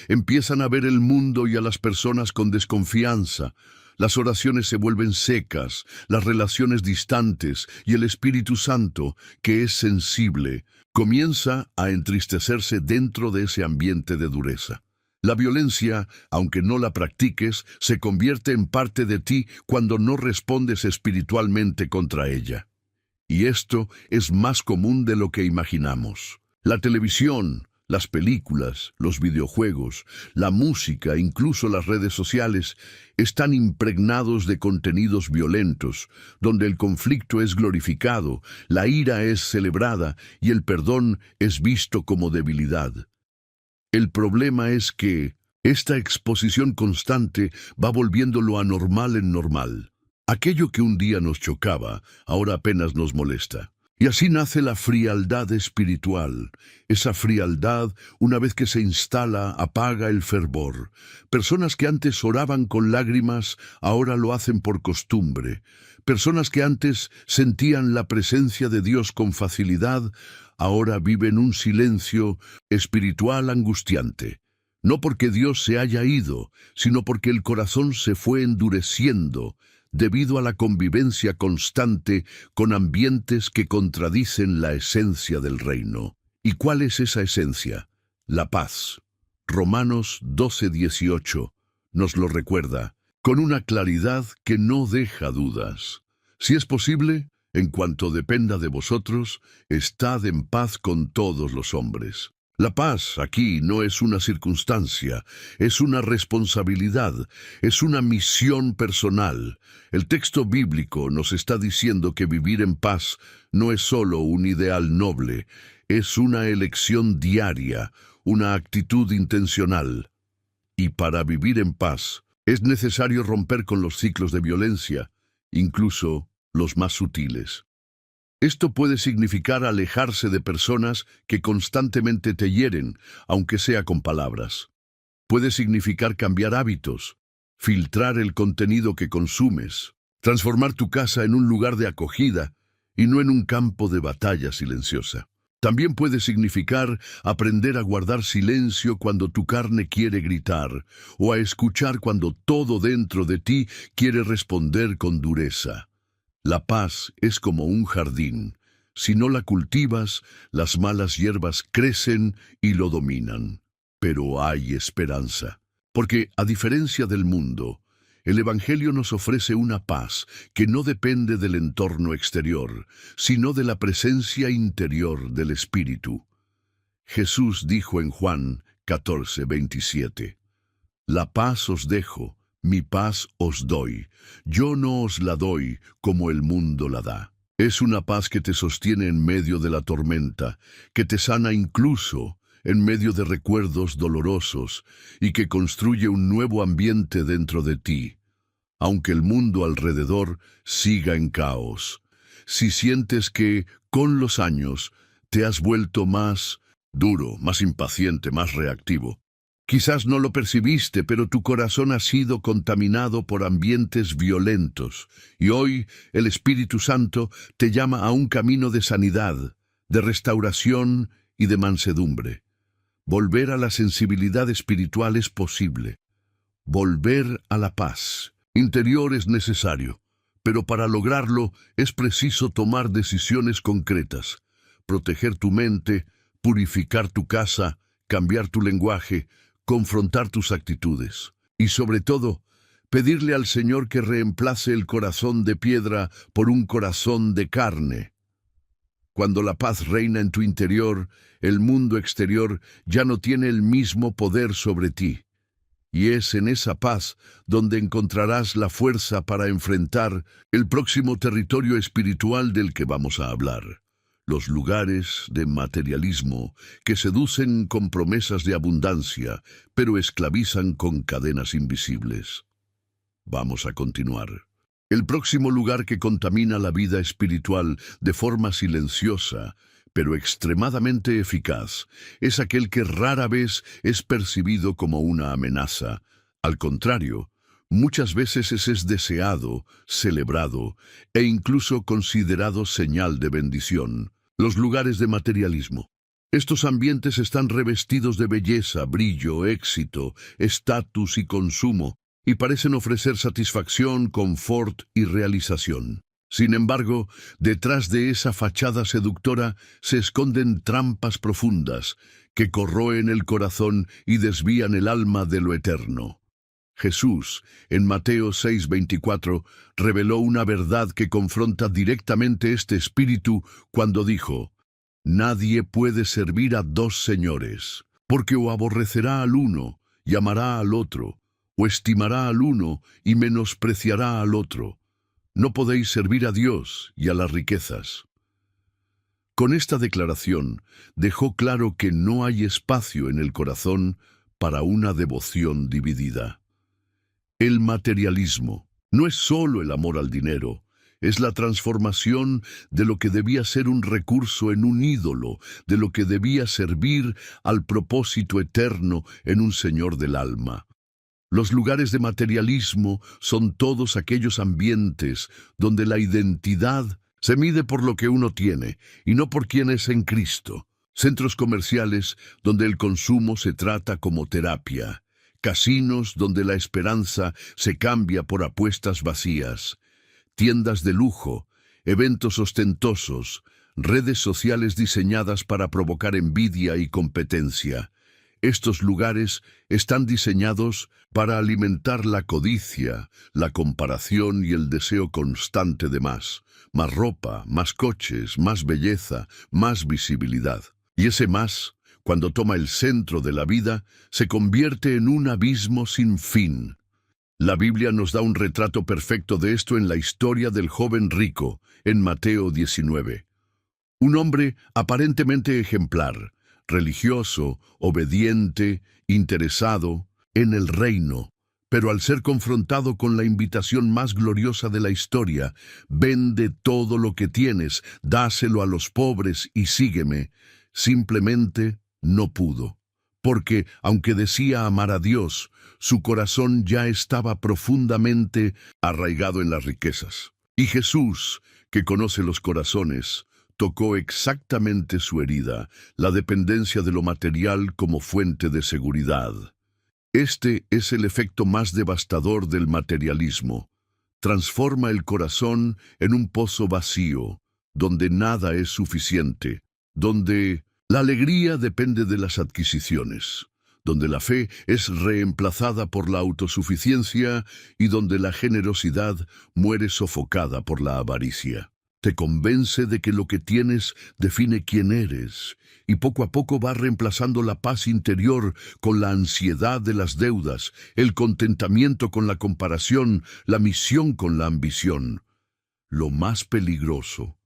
Empiezan a ver el mundo y a las personas con desconfianza. Las oraciones se vuelven secas, las relaciones distantes y el Espíritu Santo, que es sensible, comienza a entristecerse dentro de ese ambiente de dureza. La violencia, aunque no la practiques, se convierte en parte de ti cuando no respondes espiritualmente contra ella. Y esto es más común de lo que imaginamos. La televisión, Las películas, los videojuegos, la música, incluso las redes sociales, están impregnados de contenidos violentos, donde el conflicto es glorificado, la ira es celebrada y el perdón es visto como debilidad. El problema es que esta exposición constante va volviendo lo anormal en normal. Aquello que un día nos chocaba, ahora apenas nos molesta. Y así nace la frialdad espiritual. Esa frialdad, una vez que se instala, apaga el fervor. Personas que antes oraban con lágrimas, ahora lo hacen por costumbre. Personas que antes sentían la presencia de Dios con facilidad, ahora viven un silencio espiritual angustiante. No porque Dios se haya ido, sino porque el corazón se fue endureciendo, debido a la convivencia constante con ambientes que contradicen la esencia del reino. ¿Y cuál es esa esencia? La paz. Romanos 12:18 nos lo recuerda, con una claridad que no deja dudas. Si es posible, en cuanto dependa de vosotros, estad en paz con todos los hombres. La paz aquí no es una circunstancia, es una responsabilidad, es una misión personal. El texto bíblico nos está diciendo que vivir en paz no es solo un ideal noble, es una elección diaria, una actitud intencional. Y para vivir en paz es necesario romper con los ciclos de violencia, incluso los más sutiles. Esto puede significar alejarse de personas que constantemente te hieren, aunque sea con palabras. Puede significar cambiar hábitos, filtrar el contenido que consumes, transformar tu casa en un lugar de acogida y no en un campo de batalla silenciosa. También puede significar aprender a guardar silencio cuando tu carne quiere gritar, o a escuchar cuando todo dentro de ti quiere responder con dureza. La paz es como un jardín. Si no la cultivas, las malas hierbas crecen y lo dominan. Pero hay esperanza. Porque, a diferencia del mundo, el Evangelio nos ofrece una paz que no depende del entorno exterior, sino de la presencia interior del Espíritu. Jesús dijo en Juan 14:27, «La paz os dejo, mi paz os doy. Yo no os la doy como el mundo la da». Es una paz que te sostiene en medio de la tormenta, que te sana incluso en medio de recuerdos dolorosos y que construye un nuevo ambiente dentro de ti, aunque el mundo alrededor siga en caos. Si sientes que, con los años, te has vuelto más duro, más impaciente, más reactivo, quizás no lo percibiste, pero tu corazón ha sido contaminado por ambientes violentos, y hoy el Espíritu Santo te llama a un camino de sanidad, de restauración y de mansedumbre. Volver a la sensibilidad espiritual es posible. Volver a la paz interior es necesario, pero para lograrlo es preciso tomar decisiones concretas, proteger tu mente, purificar tu casa, cambiar tu lenguaje, confrontar tus actitudes y, sobre todo, pedirle al Señor que reemplace el corazón de piedra por un corazón de carne. Cuando la paz reina en tu interior, el mundo exterior ya no tiene el mismo poder sobre ti. Y es en esa paz donde encontrarás la fuerza para enfrentar el próximo territorio espiritual del que vamos a hablar. Los lugares de materialismo que seducen con promesas de abundancia, pero esclavizan con cadenas invisibles. Vamos a continuar. El próximo lugar que contamina la vida espiritual de forma silenciosa, pero extremadamente eficaz, es aquel que rara vez es percibido como una amenaza. Al contrario, muchas veces es deseado, celebrado e incluso considerado señal de bendición. Los lugares de materialismo. Estos ambientes están revestidos de belleza, brillo, éxito, estatus y consumo, y parecen ofrecer satisfacción, confort y realización. Sin embargo, detrás de esa fachada seductora se esconden trampas profundas que corroen el corazón y desvían el alma de lo eterno. Jesús, en Mateo 6:24, reveló una verdad que confronta directamente este espíritu cuando dijo: Nadie puede servir a dos señores, porque o aborrecerá al uno y amará al otro, o estimará al uno y menospreciará al otro. No podéis servir a Dios y a las riquezas. Con esta declaración dejó claro que no hay espacio en el corazón para una devoción dividida. El materialismo no es solo el amor al dinero, es la transformación de lo que debía ser un recurso en un ídolo, de lo que debía servir al propósito eterno en un señor del alma. Los lugares de materialismo son todos aquellos ambientes donde la identidad se mide por lo que uno tiene y no por quién es en Cristo. Centros comerciales donde el consumo se trata como terapia. Casinos donde la esperanza se cambia por apuestas vacías. Tiendas de lujo, eventos ostentosos, redes sociales diseñadas para provocar envidia y competencia. Estos lugares están diseñados para alimentar la codicia, la comparación y el deseo constante de más. Más ropa, más coches, más belleza, más visibilidad. Y ese más, cuando toma el centro de la vida, se convierte en un abismo sin fin. La Biblia nos da un retrato perfecto de esto en la historia del joven rico, en Mateo 19. Un hombre aparentemente ejemplar, religioso, obediente, interesado en el reino, pero al ser confrontado con la invitación más gloriosa de la historia, vende todo lo que tienes, dáselo a los pobres y sígueme, simplemente no pudo. Porque, aunque decía amar a Dios, su corazón ya estaba profundamente arraigado en las riquezas. Y Jesús, que conoce los corazones, tocó exactamente su herida, la dependencia de lo material como fuente de seguridad. Este es el efecto más devastador del materialismo. Transforma el corazón en un pozo vacío, donde nada es suficiente, donde la alegría depende de las adquisiciones, donde la fe es reemplazada por la autosuficiencia y donde la generosidad muere sofocada por la avaricia. Te convence de que lo que tienes define quién eres, y poco a poco va reemplazando la paz interior con la ansiedad de las deudas, el contentamiento con la comparación, la misión con la ambición. Lo más peligroso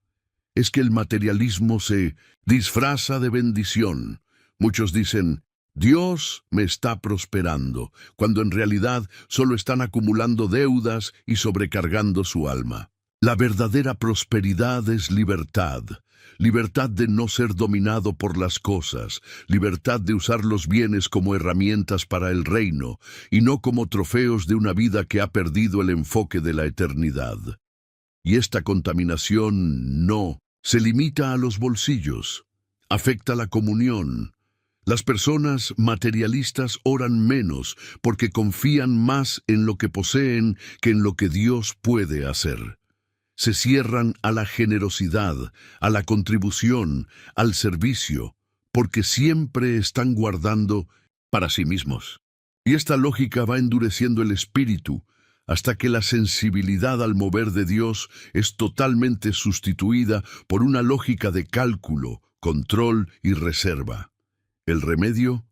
es que el materialismo se disfraza de bendición. Muchos dicen, Dios me está prosperando, cuando en realidad solo están acumulando deudas y sobrecargando su alma. La verdadera prosperidad es libertad, libertad de no ser dominado por las cosas, libertad de usar los bienes como herramientas para el reino y no como trofeos de una vida que ha perdido el enfoque de la eternidad. Y esta contaminación no se limita a los bolsillos, afecta la comunión. Las personas materialistas oran menos porque confían más en lo que poseen que en lo que Dios puede hacer. Se cierran a la generosidad, a la contribución, al servicio, porque siempre están guardando para sí mismos. Y esta lógica va endureciendo el espíritu, hasta que la sensibilidad al mover de Dios es totalmente sustituida por una lógica de cálculo, control y reserva. El remedio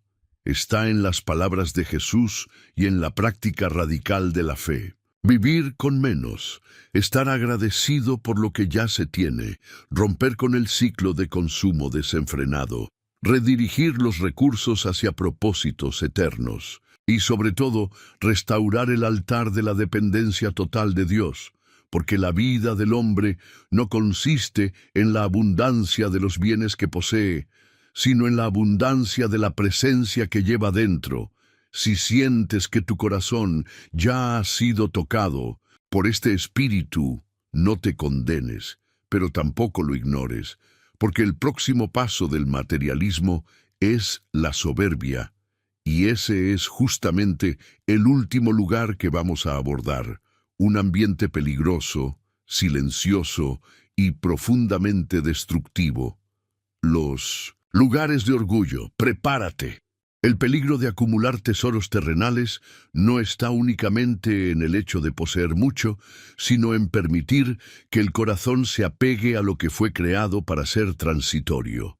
está en las palabras de Jesús y en la práctica radical de la fe. Vivir con menos, estar agradecido por lo que ya se tiene, romper con el ciclo de consumo desenfrenado, redirigir los recursos hacia propósitos eternos y, sobre todo, restaurar el altar de la dependencia total de Dios, porque la vida del hombre no consiste en la abundancia de los bienes que posee, sino en la abundancia de la presencia que lleva dentro. Si sientes que tu corazón ya ha sido tocado por este espíritu, no te condenes, pero tampoco lo ignores, porque el próximo paso del materialismo es la soberbia, y ese es justamente el último lugar que vamos a abordar, un ambiente peligroso, silencioso y profundamente destructivo. Los lugares de orgullo, prepárate. El peligro de acumular tesoros terrenales no está únicamente en el hecho de poseer mucho, sino en permitir que el corazón se apegue a lo que fue creado para ser transitorio.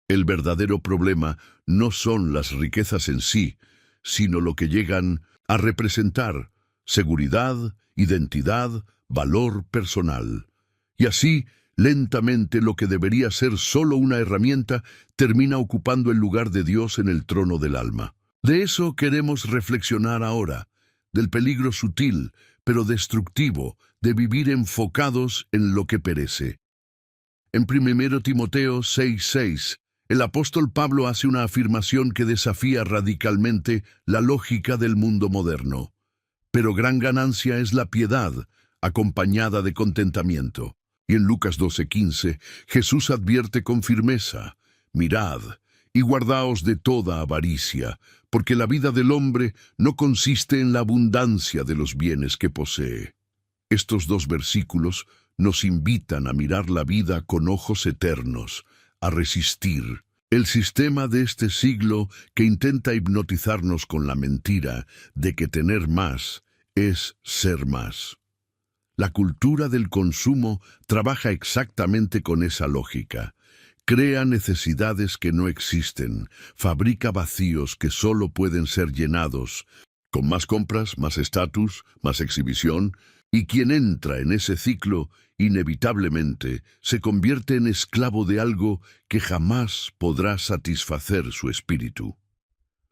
El verdadero problema no son las riquezas en sí, sino lo que llegan a representar: seguridad, identidad, valor personal. Y así, lentamente, lo que debería ser solo una herramienta termina ocupando el lugar de Dios en el trono del alma. De eso queremos reflexionar ahora, del peligro sutil, pero destructivo, de vivir enfocados en lo que perece. En 1 Timoteo 6:6, el apóstol Pablo hace una afirmación que desafía radicalmente la lógica del mundo moderno. Pero gran ganancia es la piedad, acompañada de contentamiento. Y en Lucas 12:15, Jesús advierte con firmeza: mirad y guardaos de toda avaricia, porque la vida del hombre no consiste en la abundancia de los bienes que posee. Estos dos versículos nos invitan a mirar la vida con ojos eternos, a resistir el sistema de este siglo que intenta hipnotizarnos con la mentira de que tener más es ser más. La cultura del consumo trabaja exactamente con esa lógica. Crea necesidades que no existen, fabrica vacíos que solo pueden ser llenados, con más compras, más estatus, más exhibición, y quien entra en ese ciclo, inevitablemente, se convierte en esclavo de algo que jamás podrá satisfacer su espíritu.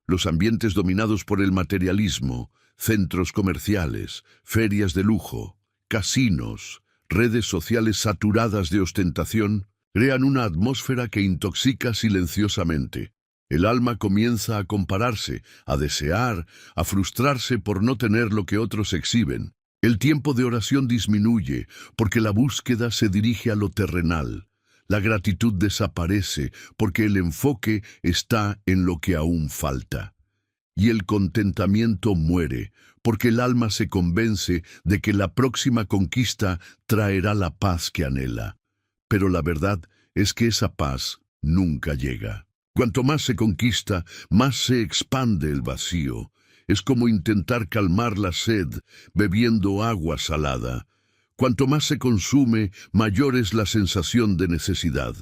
Los ambientes dominados por el materialismo, centros comerciales, ferias de lujo, casinos, redes sociales saturadas de ostentación, crean una atmósfera que intoxica silenciosamente. El alma comienza a compararse, a desear, a frustrarse por no tener lo que otros exhiben. El tiempo de oración disminuye porque la búsqueda se dirige a lo terrenal. La gratitud desaparece porque el enfoque está en lo que aún falta. Y el contentamiento muere porque el alma se convence de que la próxima conquista traerá la paz que anhela. Pero la verdad es que esa paz nunca llega. Cuanto más se conquista, más se expande el vacío. Es como intentar calmar la sed bebiendo agua salada. Cuanto más se consume, mayor es la sensación de necesidad.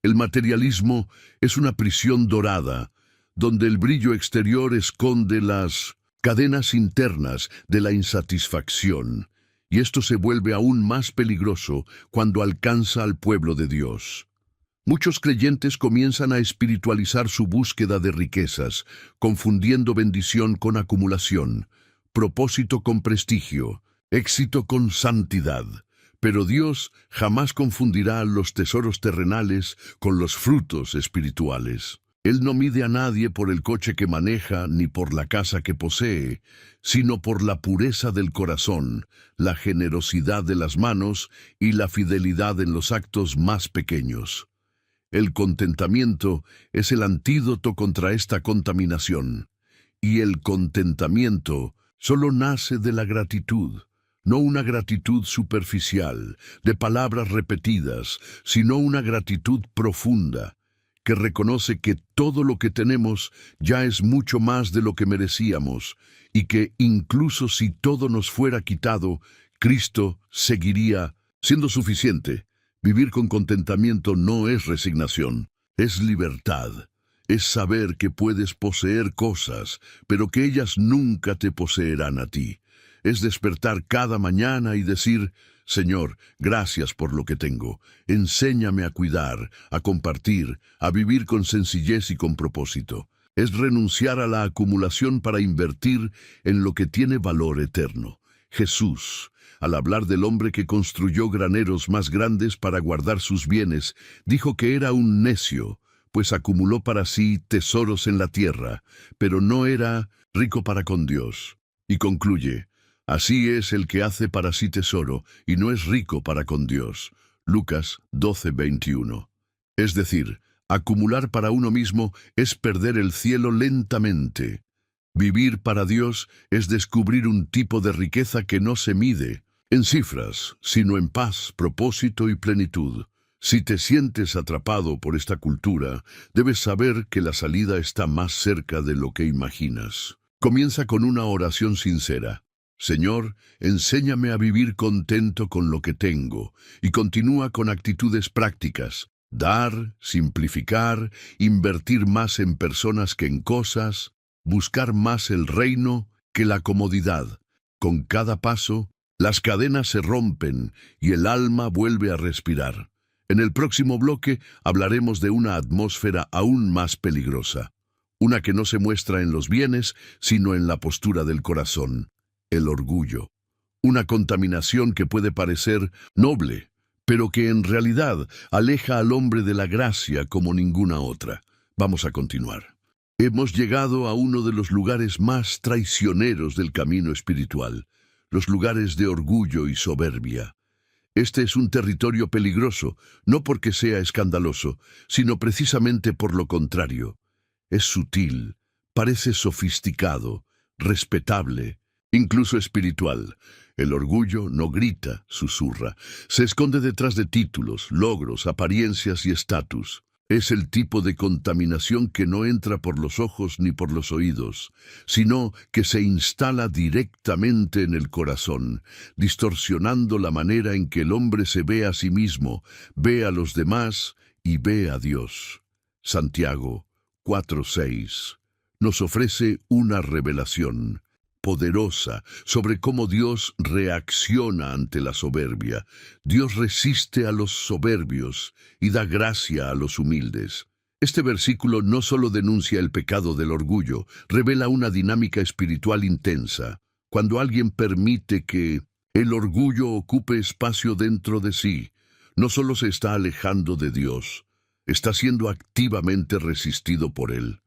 El materialismo es una prisión dorada, donde el brillo exterior esconde las cadenas internas de la insatisfacción. Y esto se vuelve aún más peligroso cuando alcanza al pueblo de Dios. Muchos creyentes comienzan a espiritualizar su búsqueda de riquezas, confundiendo bendición con acumulación, propósito con prestigio, éxito con santidad. Pero Dios jamás confundirá los tesoros terrenales con los frutos espirituales. Él no mide a nadie por el coche que maneja ni por la casa que posee, sino por la pureza del corazón, la generosidad de las manos y la fidelidad en los actos más pequeños. El contentamiento es el antídoto contra esta contaminación. Y el contentamiento solo nace de la gratitud, no una gratitud superficial, de palabras repetidas, sino una gratitud profunda, que reconoce que todo lo que tenemos ya es mucho más de lo que merecíamos, y que incluso si todo nos fuera quitado, Cristo seguiría siendo suficiente. Vivir con contentamiento no es resignación, es libertad. Es saber que puedes poseer cosas, pero que ellas nunca te poseerán a ti. Es despertar cada mañana y decir: Señor, gracias por lo que tengo. Enséñame a cuidar, a compartir, a vivir con sencillez y con propósito. Es renunciar a la acumulación para invertir en lo que tiene valor eterno. Jesús, al hablar del hombre que construyó graneros más grandes para guardar sus bienes, dijo que era un necio, pues acumuló para sí tesoros en la tierra, pero no era rico para con Dios. Y concluye: así es el que hace para sí tesoro y no es rico para con Dios. Lucas 12:21. Es decir, acumular para uno mismo es perder el cielo lentamente. Vivir para Dios es descubrir un tipo de riqueza que no se mide en cifras, sino en paz, propósito y plenitud. Si te sientes atrapado por esta cultura, debes saber que la salida está más cerca de lo que imaginas. Comienza con una oración sincera. Señor, enséñame a vivir contento con lo que tengo, y continúa con actitudes prácticas. Dar, simplificar, invertir más en personas que en cosas, buscar más el reino que la comodidad. Con cada paso, las cadenas se rompen y el alma vuelve a respirar. En el próximo bloque hablaremos de una atmósfera aún más peligrosa, una que no se muestra en los bienes, sino en la postura del corazón, el orgullo. Una contaminación que puede parecer noble, pero que en realidad aleja al hombre de la gracia como ninguna otra. Vamos a continuar. Hemos llegado a uno de los lugares más traicioneros del camino espiritual, los lugares de orgullo y soberbia. Este es un territorio peligroso, no porque sea escandaloso, sino precisamente por lo contrario. Es sutil, parece sofisticado, respetable, incluso espiritual. El orgullo no grita, susurra. Se esconde detrás de títulos, logros, apariencias y estatus. Es el tipo de contaminación que no entra por los ojos ni por los oídos, sino que se instala directamente en el corazón, distorsionando la manera en que el hombre se ve a sí mismo, ve a los demás y ve a Dios. Santiago 4:6 nos ofrece una revelación poderosa sobre cómo Dios reacciona ante la soberbia. Dios resiste a los soberbios y da gracia a los humildes. Este versículo no solo denuncia el pecado del orgullo, revela una dinámica espiritual intensa. Cuando alguien permite que el orgullo ocupe espacio dentro de sí, no solo se está alejando de Dios, está siendo activamente resistido por Él.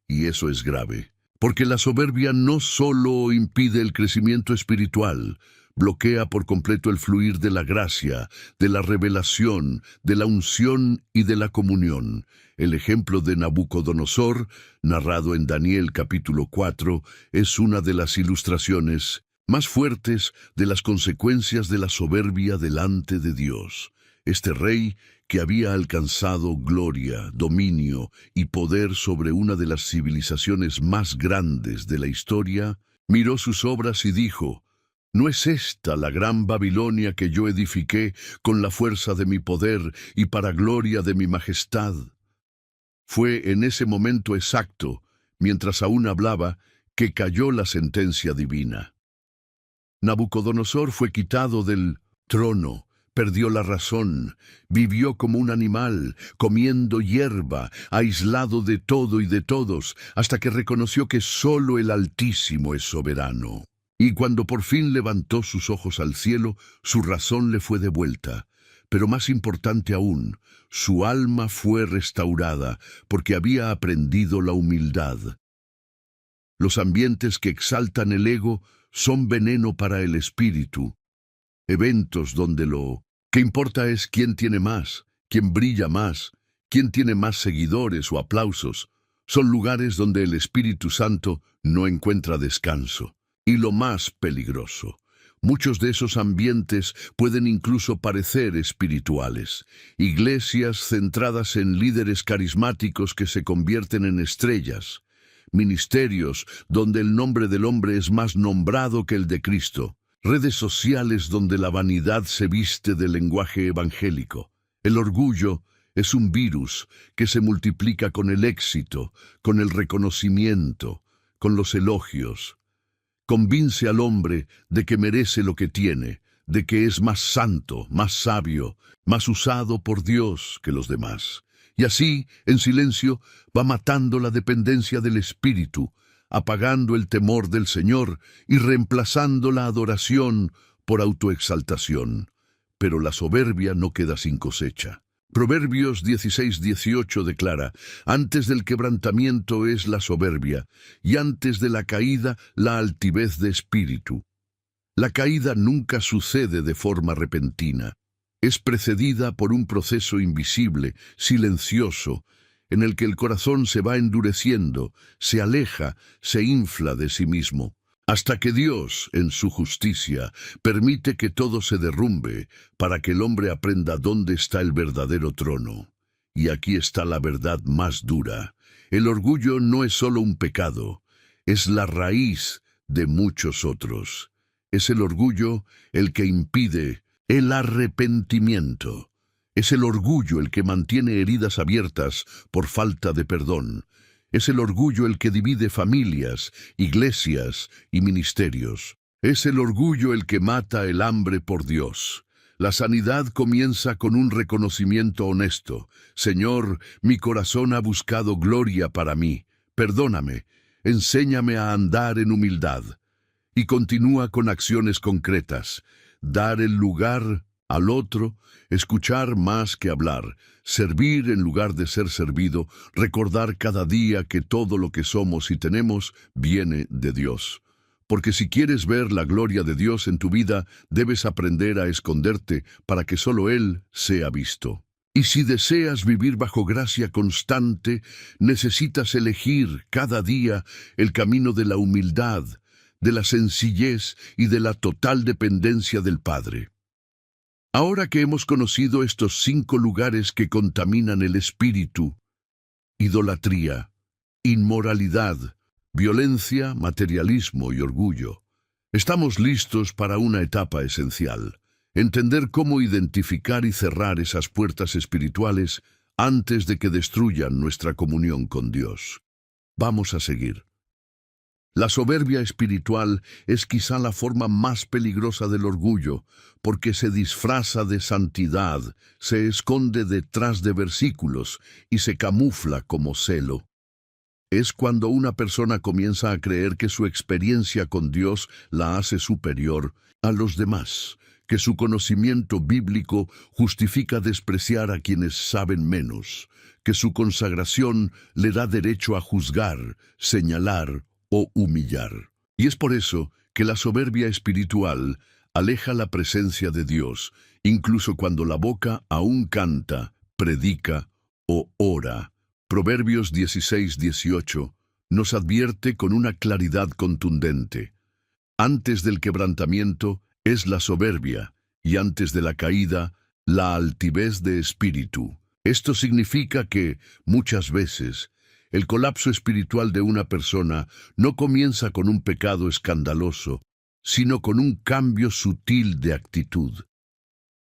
Y eso es grave. Porque la soberbia no solo impide el crecimiento espiritual, bloquea por completo el fluir de la gracia, de la revelación, de la unción y de la comunión. El ejemplo de Nabucodonosor, narrado en Daniel capítulo 4, es una de las ilustraciones más fuertes de las consecuencias de la soberbia delante de Dios. Este rey, que había alcanzado gloria, dominio y poder sobre una de las civilizaciones más grandes de la historia, miró sus obras y dijo: ¿No es esta la gran Babilonia que yo edifiqué con la fuerza de mi poder y para gloria de mi majestad? Fue en ese momento exacto, mientras aún hablaba, que cayó la sentencia divina. Nabucodonosor fue quitado del trono, perdió la razón, vivió como un animal, comiendo hierba, aislado de todo y de todos, hasta que reconoció que solo el Altísimo es soberano. Y cuando por fin levantó sus ojos al cielo, su razón le fue devuelta. Pero más importante aún, su alma fue restaurada, porque había aprendido la humildad. Los ambientes que exaltan el ego son veneno para el espíritu. Eventos donde lo que importa es quién tiene más, quién brilla más, quién tiene más seguidores o aplausos. Son lugares donde el Espíritu Santo no encuentra descanso. Y lo más peligroso, muchos de esos ambientes pueden incluso parecer espirituales. Iglesias centradas en líderes carismáticos que se convierten en estrellas. Ministerios donde el nombre del hombre es más nombrado que el de Cristo. Redes sociales donde la vanidad se viste de lenguaje evangélico. El orgullo es un virus que se multiplica con el éxito, con el reconocimiento, con los elogios. Convence al hombre de que merece lo que tiene, de que es más santo, más sabio, más usado por Dios que los demás. Y así, en silencio, va matando la dependencia del Espíritu, apagando el temor del Señor y reemplazando la adoración por autoexaltación. Pero la soberbia no queda sin cosecha. Proverbios 16:18 declara: antes del quebrantamiento es la soberbia, y antes de la caída la altivez de espíritu. La caída nunca sucede de forma repentina. Es precedida por un proceso invisible, silencioso, en el que el corazón se va endureciendo, se aleja, se infla de sí mismo, hasta que Dios, en su justicia, permite que todo se derrumbe para que el hombre aprenda dónde está el verdadero trono. Y aquí está la verdad más dura. El orgullo no es solo un pecado, es la raíz de muchos otros. Es el orgullo el que impide el arrepentimiento. Es el orgullo el que mantiene heridas abiertas por falta de perdón. Es el orgullo el que divide familias, iglesias y ministerios. Es el orgullo el que mata el hambre por Dios. La sanidad comienza con un reconocimiento honesto. Señor, mi corazón ha buscado gloria para mí. Perdóname, enséñame a andar en humildad. Y continúa con acciones concretas. Dar el lugar al otro, escuchar más que hablar, servir en lugar de ser servido, recordar cada día que todo lo que somos y tenemos viene de Dios. Porque si quieres ver la gloria de Dios en tu vida, debes aprender a esconderte para que solo Él sea visto. Y si deseas vivir bajo gracia constante, necesitas elegir cada día el camino de la humildad, de la sencillez y de la total dependencia del Padre. Ahora que hemos conocido estos 5 lugares que contaminan el espíritu: idolatría, inmoralidad, violencia, materialismo y orgullo, estamos listos para una etapa esencial: entender cómo identificar y cerrar esas puertas espirituales antes de que destruyan nuestra comunión con Dios. Vamos a seguir. La soberbia espiritual es quizá la forma más peligrosa del orgullo, porque se disfraza de santidad, se esconde detrás de versículos y se camufla como celo. Es cuando una persona comienza a creer que su experiencia con Dios la hace superior a los demás, que su conocimiento bíblico justifica despreciar a quienes saben menos, que su consagración le da derecho a juzgar, señalar o humillar. Y es por eso que la soberbia espiritual aleja la presencia de Dios, incluso cuando la boca aún canta, predica o ora. Proverbios 16:18 nos advierte con una claridad contundente: antes del quebrantamiento es la soberbia, y antes de la caída, la altivez de espíritu. Esto significa que, muchas veces, el colapso espiritual de una persona no comienza con un pecado escandaloso, sino con un cambio sutil de actitud.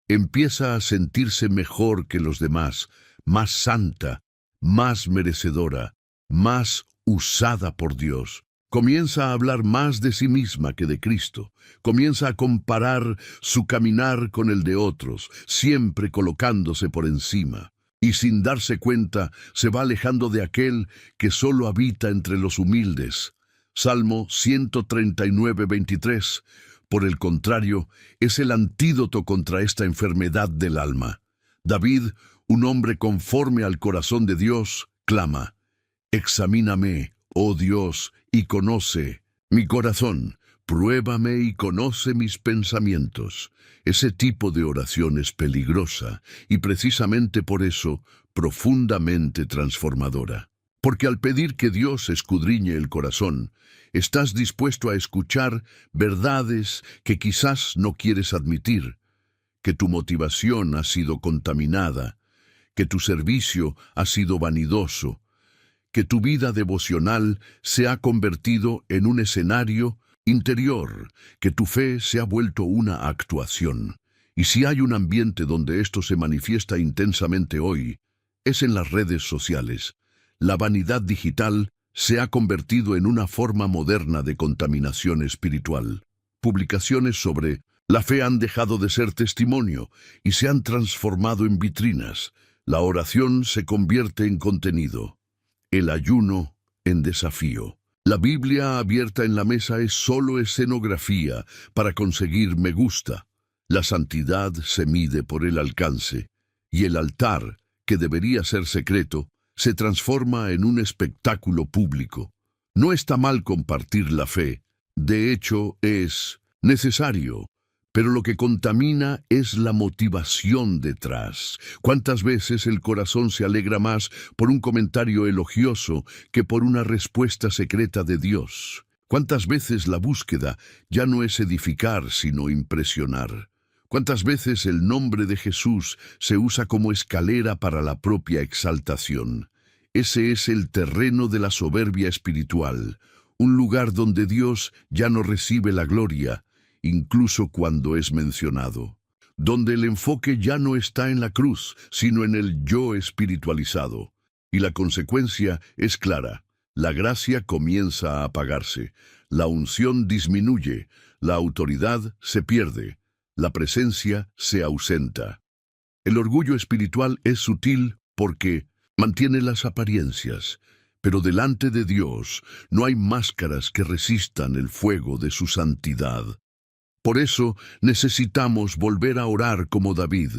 Empieza a sentirse mejor que los demás, más santa, más merecedora, más usada por Dios. Comienza a hablar más de sí misma que de Cristo. Comienza a comparar su caminar con el de otros, siempre colocándose por encima. Y sin darse cuenta, se va alejando de aquel que solo habita entre los humildes. Salmo 139:23. Por el contrario, es el antídoto contra esta enfermedad del alma. David, un hombre conforme al corazón de Dios, clama: examíname, oh Dios, y conoce mi corazón. Pruébame y conoce mis pensamientos. Ese tipo de oración es peligrosa y precisamente por eso profundamente transformadora. Porque al pedir que Dios escudriñe el corazón, estás dispuesto a escuchar verdades que quizás no quieres admitir, que tu motivación ha sido contaminada, que tu servicio ha sido vanidoso, que tu vida devocional se ha convertido en un escenario interior, que tu fe se ha vuelto una actuación. Y si hay un ambiente donde esto se manifiesta intensamente hoy, es en las redes sociales. La vanidad digital se ha convertido en una forma moderna de contaminación espiritual. Publicaciones sobre la fe han dejado de ser testimonio y se han transformado en vitrinas. La oración se convierte en contenido. El ayuno en desafío. La Biblia abierta en la mesa es solo escenografía para conseguir me gusta. La santidad se mide por el alcance, y el altar, que debería ser secreto, se transforma en un espectáculo público. No está mal compartir la fe, de hecho es necesario, pero lo que contamina es la motivación detrás. ¿Cuántas veces el corazón se alegra más por un comentario elogioso que por una respuesta secreta de Dios? ¿Cuántas veces la búsqueda ya no es edificar sino impresionar? ¿Cuántas veces el nombre de Jesús se usa como escalera para la propia exaltación? Ese es el terreno de la soberbia espiritual, un lugar donde Dios ya no recibe la gloria, incluso cuando es mencionado. donde el enfoque ya no está en la cruz, sino en el yo espiritualizado. Y la consecuencia es clara. La gracia comienza a apagarse, la unción disminuye, la autoridad se pierde, la presencia se ausenta. El orgullo espiritual es sutil porque mantiene las apariencias, pero delante de Dios no hay máscaras que resistan el fuego de su santidad. Por eso necesitamos volver a orar como David.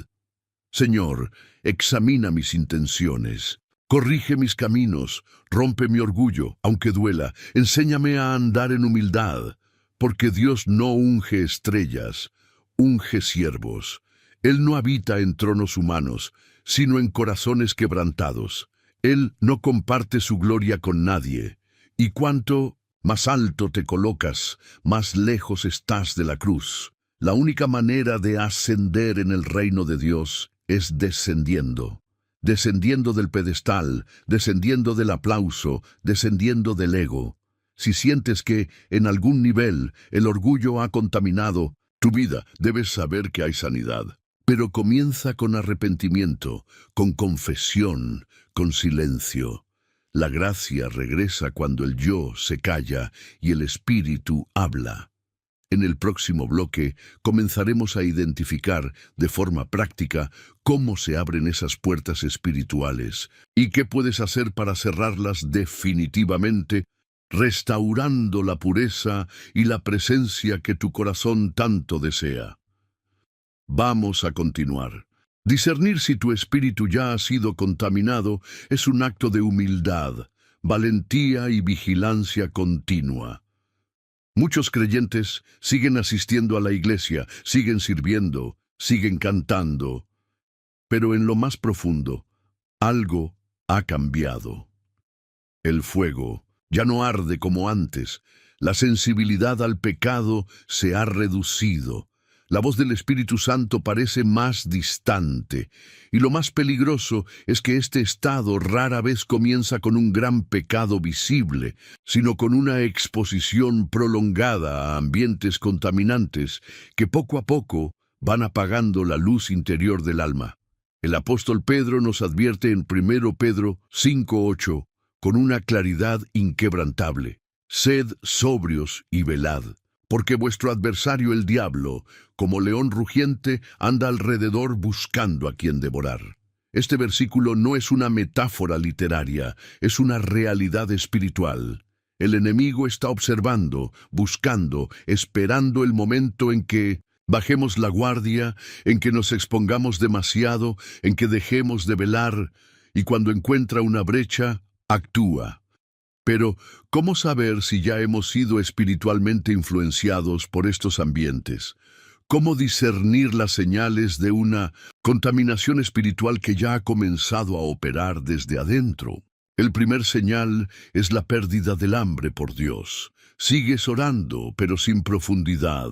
Señor, examina mis intenciones, corrige mis caminos, rompe mi orgullo, aunque duela, enséñame a andar en humildad, porque Dios no unge estrellas, unge siervos. Él no habita en tronos humanos, sino en corazones quebrantados. Él no comparte su gloria con nadie. Y cuanto más alto te colocas, más lejos estás de la cruz. La única manera de ascender en el reino de Dios es descendiendo. Descendiendo del pedestal, descendiendo del aplauso, descendiendo del ego. Si sientes que, en algún nivel, el orgullo ha contaminado tu vida, debes saber que hay sanidad. Pero comienza con arrepentimiento, con confesión, con silencio. La gracia regresa cuando el yo se calla y el espíritu habla. En el próximo bloque comenzaremos a identificar de forma práctica cómo se abren esas puertas espirituales y qué puedes hacer para cerrarlas definitivamente, restaurando la pureza y la presencia que tu corazón tanto desea. Vamos a continuar. Discernir si tu espíritu ya ha sido contaminado es un acto de humildad, valentía y vigilancia continua. Muchos creyentes siguen asistiendo a la iglesia, siguen sirviendo, siguen cantando, pero en lo más profundo, algo ha cambiado. El fuego ya no arde como antes, la sensibilidad al pecado se ha reducido. La voz del Espíritu Santo parece más distante, y lo más peligroso es que este estado rara vez comienza con un gran pecado visible, sino con una exposición prolongada a ambientes contaminantes que poco a poco van apagando la luz interior del alma. El apóstol Pedro nos advierte en 1 Pedro 5:8 con una claridad inquebrantable: sed sobrios y velad. Porque vuestro adversario el diablo, como león rugiente, anda alrededor buscando a quien devorar. Este versículo no es una metáfora literaria, es una realidad espiritual. El enemigo está observando, buscando, esperando el momento en que bajemos la guardia, en que nos expongamos demasiado, en que dejemos de velar, y cuando encuentra una brecha, actúa. Pero, ¿cómo saber si ya hemos sido espiritualmente influenciados por estos ambientes? ¿Cómo discernir las señales de una contaminación espiritual que ya ha comenzado a operar desde adentro? El primer señal es la pérdida del hambre por Dios. Sigues orando, pero sin profundidad.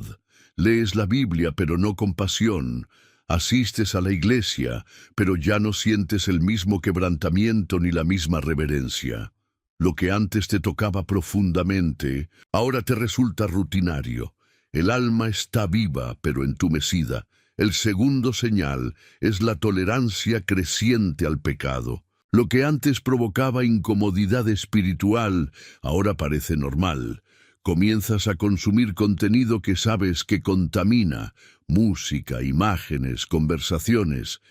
Lees la Biblia, pero no con pasión. Asistes a la iglesia, pero ya no sientes el mismo quebrantamiento ni la misma reverencia. Lo que antes te tocaba profundamente, ahora te resulta rutinario. El alma está viva, pero entumecida. El segundo señal es la tolerancia creciente al pecado. Lo que antes provocaba incomodidad espiritual, ahora parece normal. Comienzas a consumir contenido que sabes que contamina, música, imágenes, conversaciones,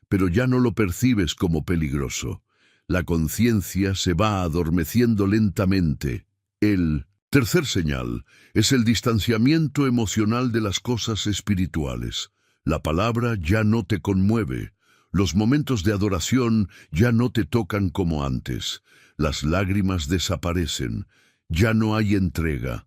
pero ya no lo percibes como peligroso. La conciencia se va adormeciendo lentamente. El tercer señal es el distanciamiento emocional de las cosas espirituales. La palabra ya no te conmueve. Los momentos de adoración ya no te tocan como antes. Las lágrimas desaparecen. Ya no hay entrega.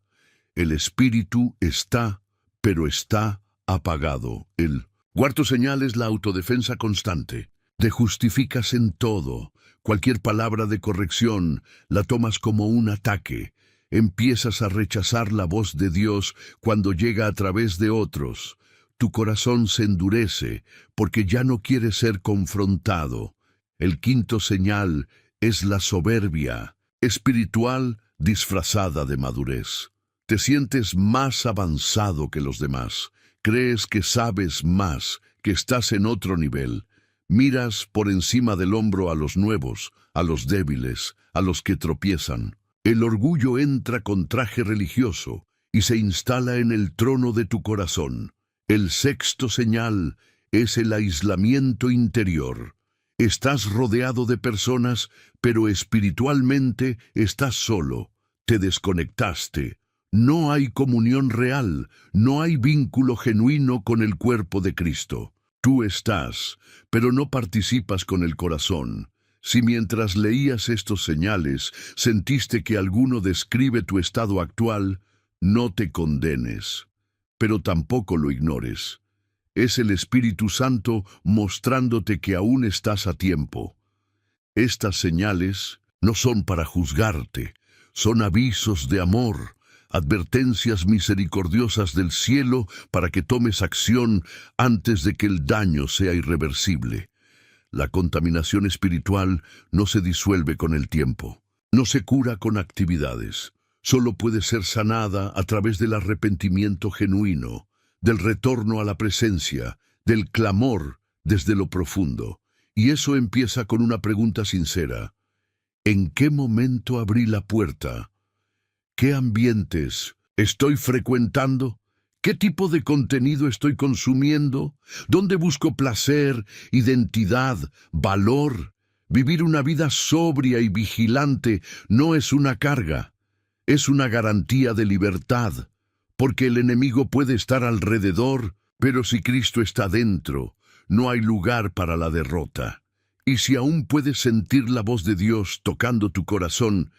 El espíritu está, pero está apagado. El cuarto señal es la autodefensa constante. Te justificas en todo. Cualquier palabra de corrección la tomas como un ataque. Empiezas a rechazar la voz de Dios cuando llega a través de otros. Tu corazón se endurece porque ya no quiere ser confrontado. El quinto señal es la soberbia espiritual disfrazada de madurez. Te sientes más avanzado que los demás. Crees que sabes más, que estás en otro nivel. Miras por encima del hombro a los nuevos, a los débiles, a los que tropiezan. El orgullo entra con traje religioso y se instala en el trono de tu corazón. El sexto señal es el aislamiento interior. Estás rodeado de personas, pero espiritualmente estás solo. Te desconectaste. No hay comunión real, no hay vínculo genuino con el cuerpo de Cristo. Tú estás, pero no participas con el corazón. Si mientras leías estos señales sentiste que alguno describe tu estado actual, no te condenes, pero tampoco lo ignores. Es el Espíritu Santo mostrándote que aún estás a tiempo. Estas señales no son para juzgarte, son avisos de amor, advertencias misericordiosas del cielo para que tomes acción antes de que el daño sea irreversible. La contaminación espiritual no se disuelve con el tiempo, no se cura con actividades. Solo puede ser sanada a través del arrepentimiento genuino, del retorno a la presencia, del clamor desde lo profundo. Y eso empieza con una pregunta sincera. ¿En qué momento abrí la puerta? ¿Qué ambientes estoy frecuentando? ¿Qué tipo de contenido estoy consumiendo? ¿Dónde busco placer, identidad, valor? Vivir una vida sobria y vigilante no es una carga, es una garantía de libertad, porque el enemigo puede estar alrededor, pero si Cristo está dentro, no hay lugar para la derrota. Y si aún puedes sentir la voz de Dios tocando tu corazón,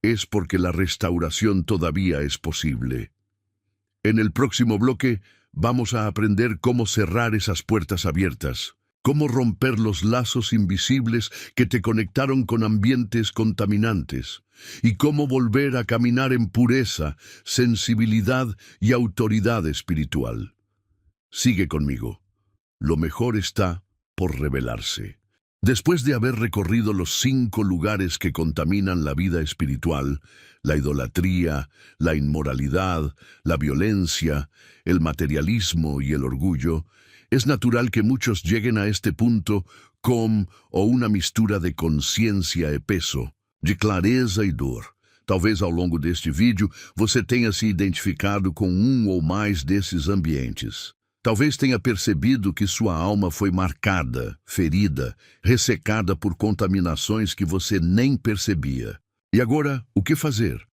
es porque la restauración todavía es posible. En el próximo bloque vamos a aprender cómo cerrar esas puertas abiertas, cómo romper los lazos invisibles que te conectaron con ambientes contaminantes, y cómo volver a caminar en pureza, sensibilidad y autoridad espiritual. Sigue conmigo. Lo mejor está por revelarse. Después de haber recorrido los 5 lugares que contaminan la vida espiritual, la idolatría, la inmoralidad, la violencia, el materialismo y el orgullo, es natural que muchos lleguen a este punto con una mistura de consciência e peso, de clareza e dor. Talvez ao longo deste vídeo você tenha se identificado com ou mais desses ambientes. Talvez tenha percebido que sua alma foi marcada, ferida, ressecada por contaminações que você nem percebia. E agora, o que fazer?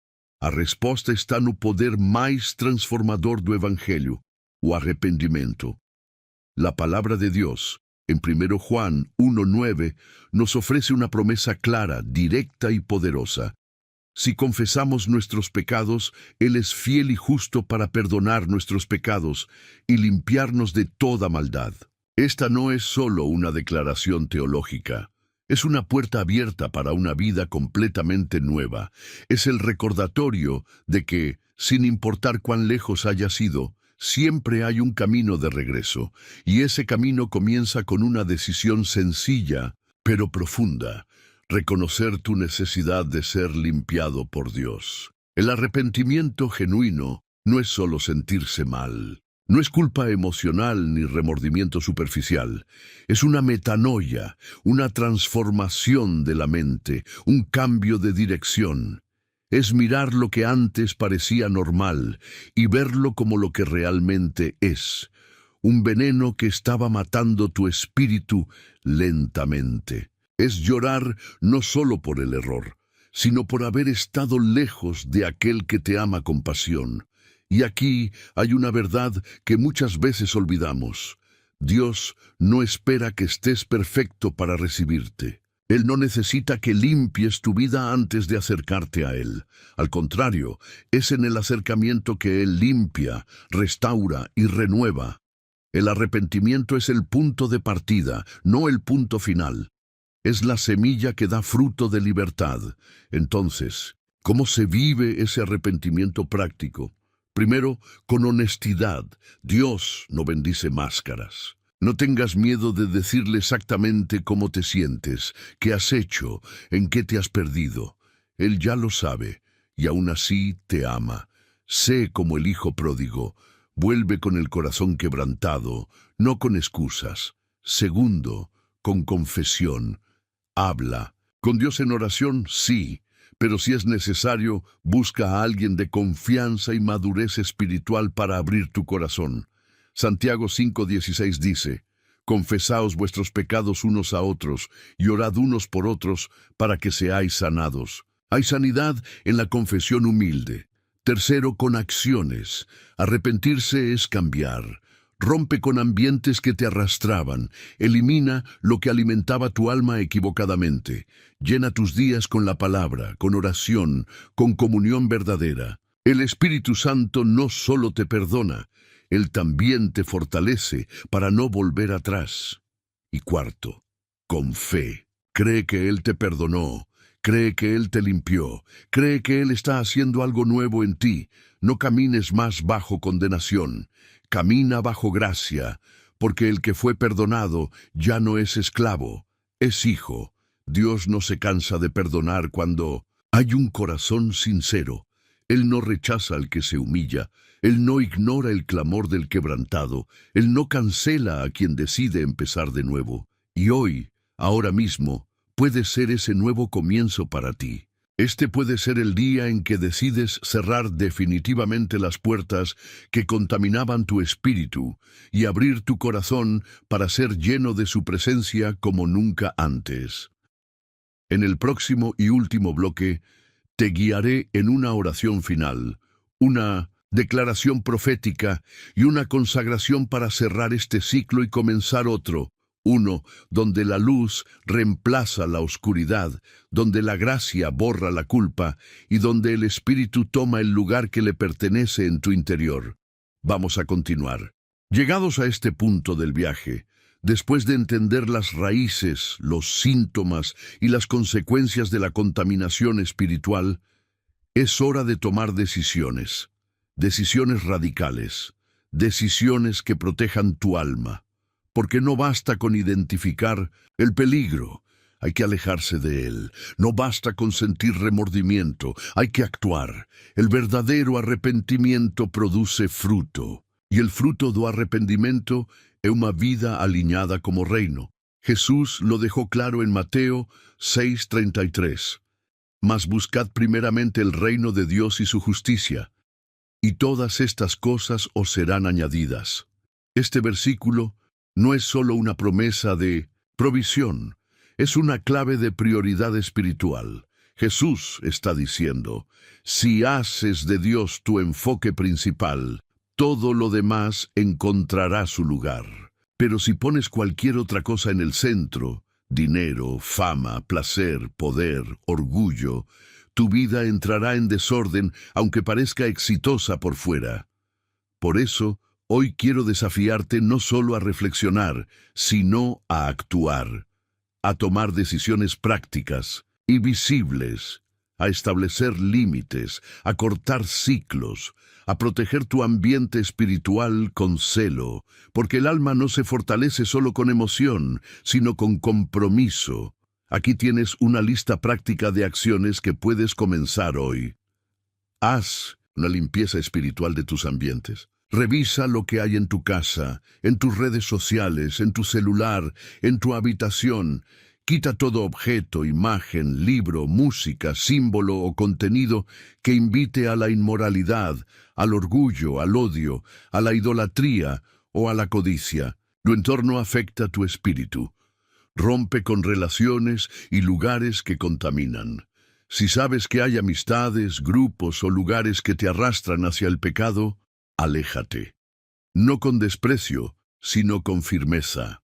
A resposta está no poder mais transformador do Evangelho, o arrependimento. La palabra de Dios, en 1 Juan 1:9, nos ofrece una promesa clara, directa y poderosa. Si confesamos nuestros pecados, Él es fiel y justo para perdonar nuestros pecados y limpiarnos de toda maldad. Esta no es solo una declaración teológica, es una puerta abierta para una vida completamente nueva. Es el recordatorio de que, sin importar cuán lejos hayas ido, siempre hay un camino de regreso, y ese camino comienza con una decisión sencilla, pero profunda. Reconocer tu necesidad de ser limpiado por Dios. El arrepentimiento genuino no es solo sentirse mal. No es culpa emocional ni remordimiento superficial. Es una metanoia, una transformación de la mente, un cambio de dirección. Es mirar lo que antes parecía normal y verlo como lo que realmente es. Un veneno que estaba matando tu espíritu lentamente. Es llorar no solo por el error, sino por haber estado lejos de aquel que te ama con pasión. Y aquí hay una verdad que muchas veces olvidamos. Dios no espera que estés perfecto para recibirte. Él no necesita que limpies tu vida antes de acercarte a Él. Al contrario, es en el acercamiento que Él limpia, restaura y renueva. El arrepentimiento es el punto de partida, no el punto final. Es la semilla que da fruto de libertad. Entonces, ¿cómo se vive ese arrepentimiento práctico? Primero, con honestidad. Dios no bendice máscaras. No tengas miedo de decirle exactamente cómo te sientes, qué has hecho, en qué te has perdido. Él ya lo sabe, y aún así te ama. Sé como el hijo pródigo, vuelve con el corazón quebrantado, no con excusas. Segundo, con confesión. Habla. Con Dios en oración, sí, pero si es necesario, busca a alguien de confianza y madurez espiritual para abrir tu corazón. Santiago 5:16 dice: Confesaos vuestros pecados unos a otros y orad unos por otros para que seáis sanados. Hay sanidad en la confesión humilde. Tercero, con acciones. Arrepentirse es cambiar. Rompe con ambientes que te arrastraban. Elimina lo que alimentaba tu alma equivocadamente. Llena tus días con la palabra, con oración, con comunión verdadera. El Espíritu Santo no solo te perdona, Él también te fortalece para no volver atrás. Y cuarto, con fe. Cree que Él te perdonó. Cree que Él te limpió. Cree que Él está haciendo algo nuevo en ti. No camines más bajo condenación. Camina bajo gracia, porque el que fue perdonado ya no es esclavo, es hijo. Dios no se cansa de perdonar cuando hay un corazón sincero. Él no rechaza al que se humilla, Él no ignora el clamor del quebrantado, Él no cancela a quien decide empezar de nuevo. Y hoy, ahora mismo, puede ser ese nuevo comienzo para ti. Este puede ser el día en que decides cerrar definitivamente las puertas que contaminaban tu espíritu y abrir tu corazón para ser lleno de su presencia como nunca antes. En el próximo y último bloque, te guiaré en una oración final, una declaración profética y una consagración para cerrar este ciclo y comenzar otro. Uno donde la luz reemplaza la oscuridad, donde la gracia borra la culpa y donde el Espíritu toma el lugar que le pertenece en tu interior. Vamos a continuar. Llegados a este punto del viaje, después de entender las raíces, los síntomas y las consecuencias de la contaminación espiritual, es hora de tomar decisiones, decisiones radicales, decisiones que protejan tu alma. Porque no basta con identificar el peligro, hay que alejarse de él. No basta con sentir remordimiento, hay que actuar. El verdadero arrepentimiento produce fruto, y el fruto do arrepentimiento é uma vida alineada como reino. Jesús lo dejó claro en Mateo 6:33. Mas buscad primeramente el reino de Dios y su justicia, y todas estas cosas os serán añadidas. Este versículo no es solo una promesa de provisión, es una clave de prioridad espiritual. Jesús está diciendo, si haces de Dios tu enfoque principal, todo lo demás encontrará su lugar. Pero si pones cualquier otra cosa en el centro, dinero, fama, placer, poder, orgullo, tu vida entrará en desorden aunque parezca exitosa por fuera. Por eso, hoy quiero desafiarte no solo a reflexionar, sino a actuar, a tomar decisiones prácticas y visibles, a establecer límites, a cortar ciclos, a proteger tu ambiente espiritual con celo, porque el alma no se fortalece solo con emoción, sino con compromiso. Aquí tienes una lista práctica de acciones que puedes comenzar hoy. Haz una limpieza espiritual de tus ambientes. Revisa lo que hay en tu casa, en tus redes sociales, en tu celular, en tu habitación. Quita todo objeto, imagen, libro, música, símbolo o contenido que invite a la inmoralidad, al orgullo, al odio, a la idolatría o a la codicia. Tu entorno afecta tu espíritu. Rompe con relaciones y lugares que contaminan. Si sabes que hay amistades, grupos o lugares que te arrastran hacia el pecado, aléjate. No con desprecio, sino con firmeza.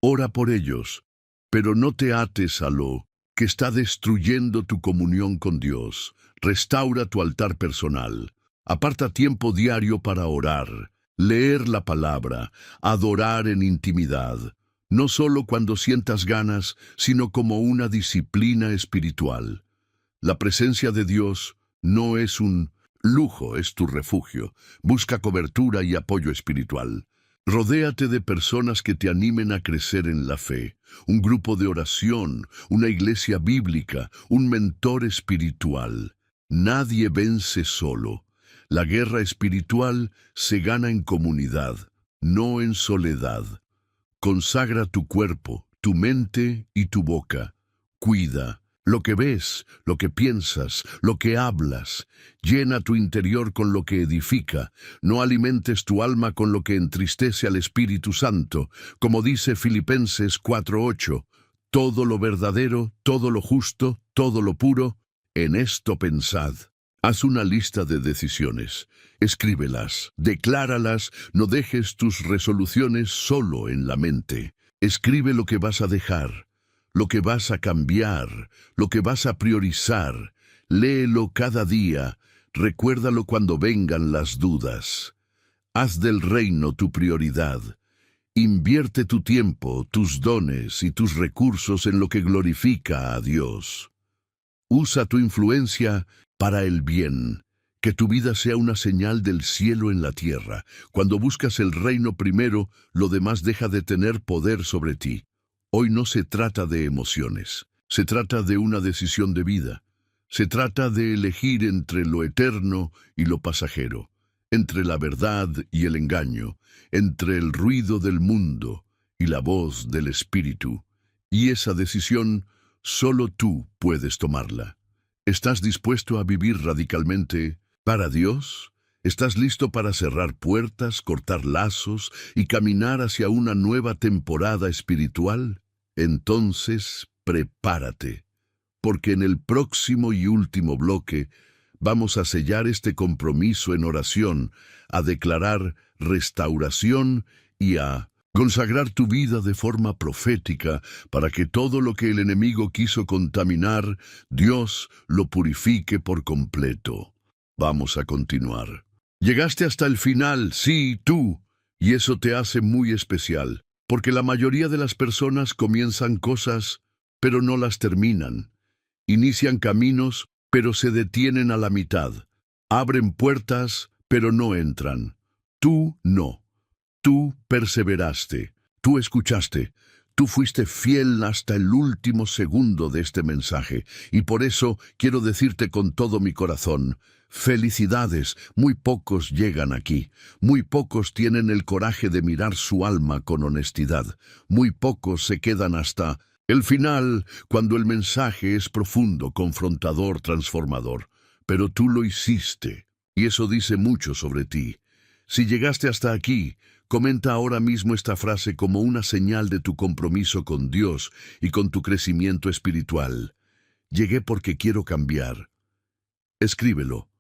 Ora por ellos, pero no te ates a lo que está destruyendo tu comunión con Dios. Restaura tu altar personal. Aparta tiempo diario para orar, leer la palabra, adorar en intimidad. No solo cuando sientas ganas, sino como una disciplina espiritual. La presencia de Dios no es un lujo, es tu refugio. Busca cobertura y apoyo espiritual. Rodéate de personas que te animen a crecer en la fe. Un grupo de oración, una iglesia bíblica, un mentor espiritual. Nadie vence solo. La guerra espiritual se gana en comunidad, no en soledad. Consagra tu cuerpo, tu mente y tu boca. Cuida lo que ves, lo que piensas, lo que hablas. Llena tu interior con lo que edifica. No alimentes tu alma con lo que entristece al Espíritu Santo. Como dice Filipenses 4:8, todo lo verdadero, todo lo justo, todo lo puro, en esto pensad. Haz una lista de decisiones. Escríbelas, decláralas, no dejes tus resoluciones solo en la mente. Escribe lo que vas a dejar, lo que vas a cambiar, lo que vas a priorizar. Léelo cada día, recuérdalo cuando vengan las dudas. Haz del reino tu prioridad. Invierte tu tiempo, tus dones y tus recursos en lo que glorifica a Dios. Usa tu influencia para el bien. Que tu vida sea una señal del cielo en la tierra. Cuando buscas el reino primero, lo demás deja de tener poder sobre ti. Hoy no se trata de emociones, se trata de una decisión de vida. Se trata de elegir entre lo eterno y lo pasajero, entre la verdad y el engaño, entre el ruido del mundo y la voz del Espíritu. Y esa decisión solo tú puedes tomarla. ¿Estás dispuesto a vivir radicalmente para Dios? ¿Estás listo para cerrar puertas, cortar lazos y caminar hacia una nueva temporada espiritual? Entonces, prepárate, porque en el próximo y último bloque vamos a sellar este compromiso en oración, a declarar restauración y a consagrar tu vida de forma profética para que todo lo que el enemigo quiso contaminar, Dios lo purifique por completo. Vamos a continuar. Llegaste hasta el final, sí, tú, y eso te hace muy especial, porque la mayoría de las personas comienzan cosas, pero no las terminan. Inician caminos, pero se detienen a la mitad. Abren puertas, pero no entran. Tú no. Tú perseveraste, tú escuchaste, tú fuiste fiel hasta el último segundo de este mensaje, y por eso quiero decirte con todo mi corazón, felicidades, muy pocos llegan aquí, muy pocos tienen el coraje de mirar su alma con honestidad, muy pocos se quedan hasta el final, cuando el mensaje es profundo, confrontador, transformador, pero tú lo hiciste, y eso dice mucho sobre ti. Si llegaste hasta aquí, comenta ahora mismo esta frase como una señal de tu compromiso con Dios y con tu crecimiento espiritual. Llegué porque quiero cambiar. Escríbelo.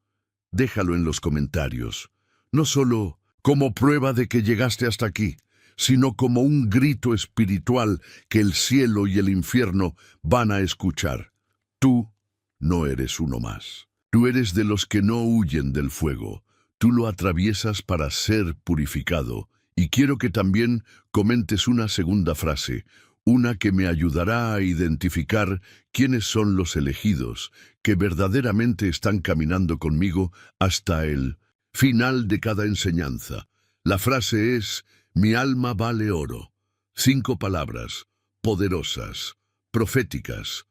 Déjalo en los comentarios. No solo como prueba de que llegaste hasta aquí, sino como un grito espiritual que el cielo y el infierno van a escuchar. Tú no eres uno más. Tú eres de los que no huyen del fuego. Tú lo atraviesas para ser purificado. Y quiero que también comentes una segunda frase, una que me ayudará a identificar quiénes son los elegidos, que verdaderamente están caminando conmigo hasta el final de cada enseñanza. La frase es: mi alma vale oro. 5 palabras, poderosas, proféticas.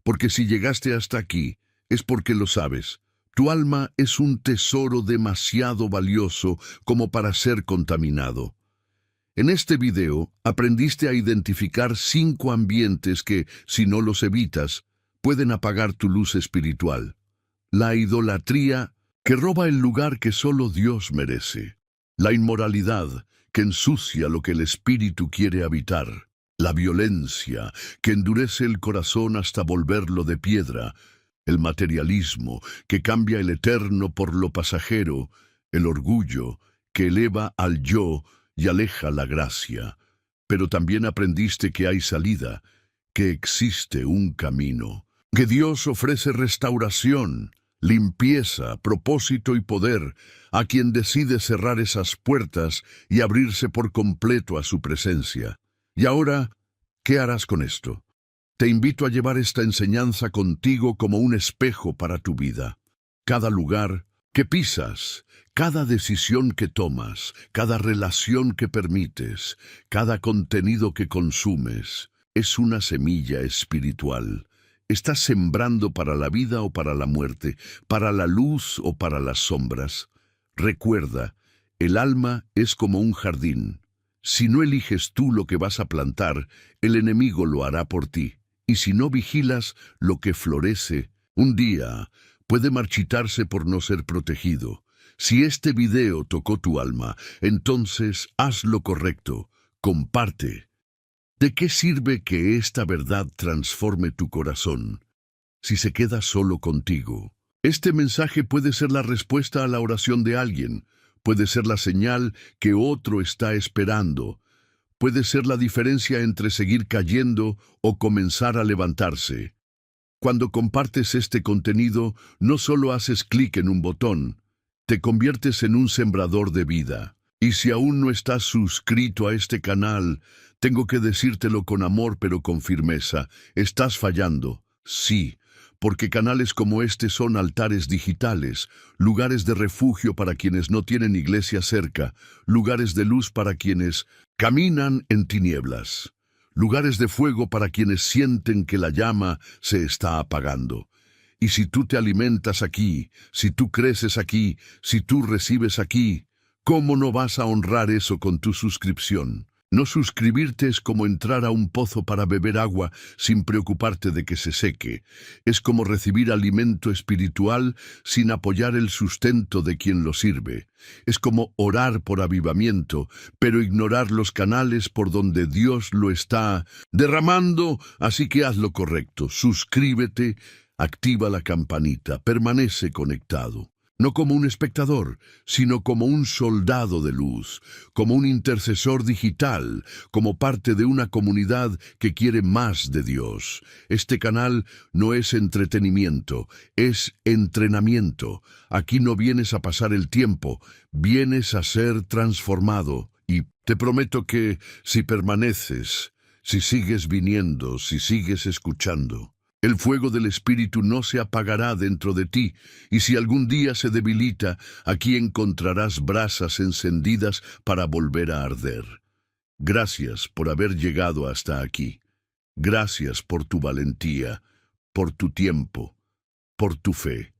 Porque si llegaste hasta aquí, es porque lo sabes. Tu alma es un tesoro demasiado valioso como para ser contaminado. En este video aprendiste a identificar 5 ambientes que, si no los evitas, pueden apagar tu luz espiritual. La idolatría, que roba el lugar que solo Dios merece. La inmoralidad, que ensucia lo que el espíritu quiere habitar. La violencia, que endurece el corazón hasta volverlo de piedra. El materialismo, que cambia el eterno por lo pasajero. El orgullo, que eleva al yo y aleja la gracia. Pero también aprendiste que hay salida, que existe un camino, que Dios ofrece restauración, limpieza, propósito y poder a quien decide cerrar esas puertas y abrirse por completo a su presencia. Y ahora, ¿qué harás con esto? Te invito a llevar esta enseñanza contigo como un espejo para tu vida. Cada lugar que pisas, cada decisión que tomas, cada relación que permites, cada contenido que consumes, es una semilla espiritual. Estás sembrando para la vida o para la muerte, para la luz o para las sombras. Recuerda, el alma es como un jardín. Si no eliges tú lo que vas a plantar, el enemigo lo hará por ti. Y si no vigilas lo que florece, un día puede marchitarse por no ser protegido. Si este video tocó tu alma, entonces haz lo correcto. Comparte. ¿De qué sirve que esta verdad transforme tu corazón si se queda solo contigo? Este mensaje puede ser la respuesta a la oración de alguien, puede ser la señal que otro está esperando, puede ser la diferencia entre seguir cayendo o comenzar a levantarse. Cuando compartes este contenido, no solo haces clic en un botón, te conviertes en un sembrador de vida. Y si aún no estás suscrito a este canal, tengo que decírtelo con amor pero con firmeza. Estás fallando, sí, porque canales como este son altares digitales, lugares de refugio para quienes no tienen iglesia cerca, lugares de luz para quienes caminan en tinieblas, lugares de fuego para quienes sienten que la llama se está apagando. Y si tú te alimentas aquí, si tú creces aquí, si tú recibes aquí, ¿cómo no vas a honrar eso con tu suscripción? No suscribirte es como entrar a un pozo para beber agua sin preocuparte de que se seque. Es como recibir alimento espiritual sin apoyar el sustento de quien lo sirve. Es como orar por avivamiento, pero ignorar los canales por donde Dios lo está derramando. Así que haz lo correcto. Suscríbete, activa la campanita, permanece conectado. No como un espectador, sino como un soldado de luz, como un intercesor digital, como parte de una comunidad que quiere más de Dios. Este canal no es entretenimiento, es entrenamiento. Aquí no vienes a pasar el tiempo, vienes a ser transformado. Y te prometo que si permaneces, si sigues viniendo, si sigues escuchando, el fuego del Espíritu no se apagará dentro de ti, y si algún día se debilita, aquí encontrarás brasas encendidas para volver a arder. Gracias por haber llegado hasta aquí. Gracias por tu valentía, por tu tiempo, por tu fe.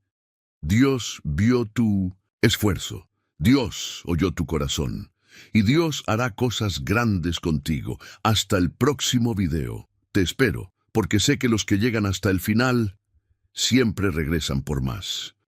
Dios vio tu esfuerzo. Dios oyó tu corazón. Y Dios hará cosas grandes contigo. Hasta el próximo video. Te espero, porque sé que los que llegan hasta el final siempre regresan por más.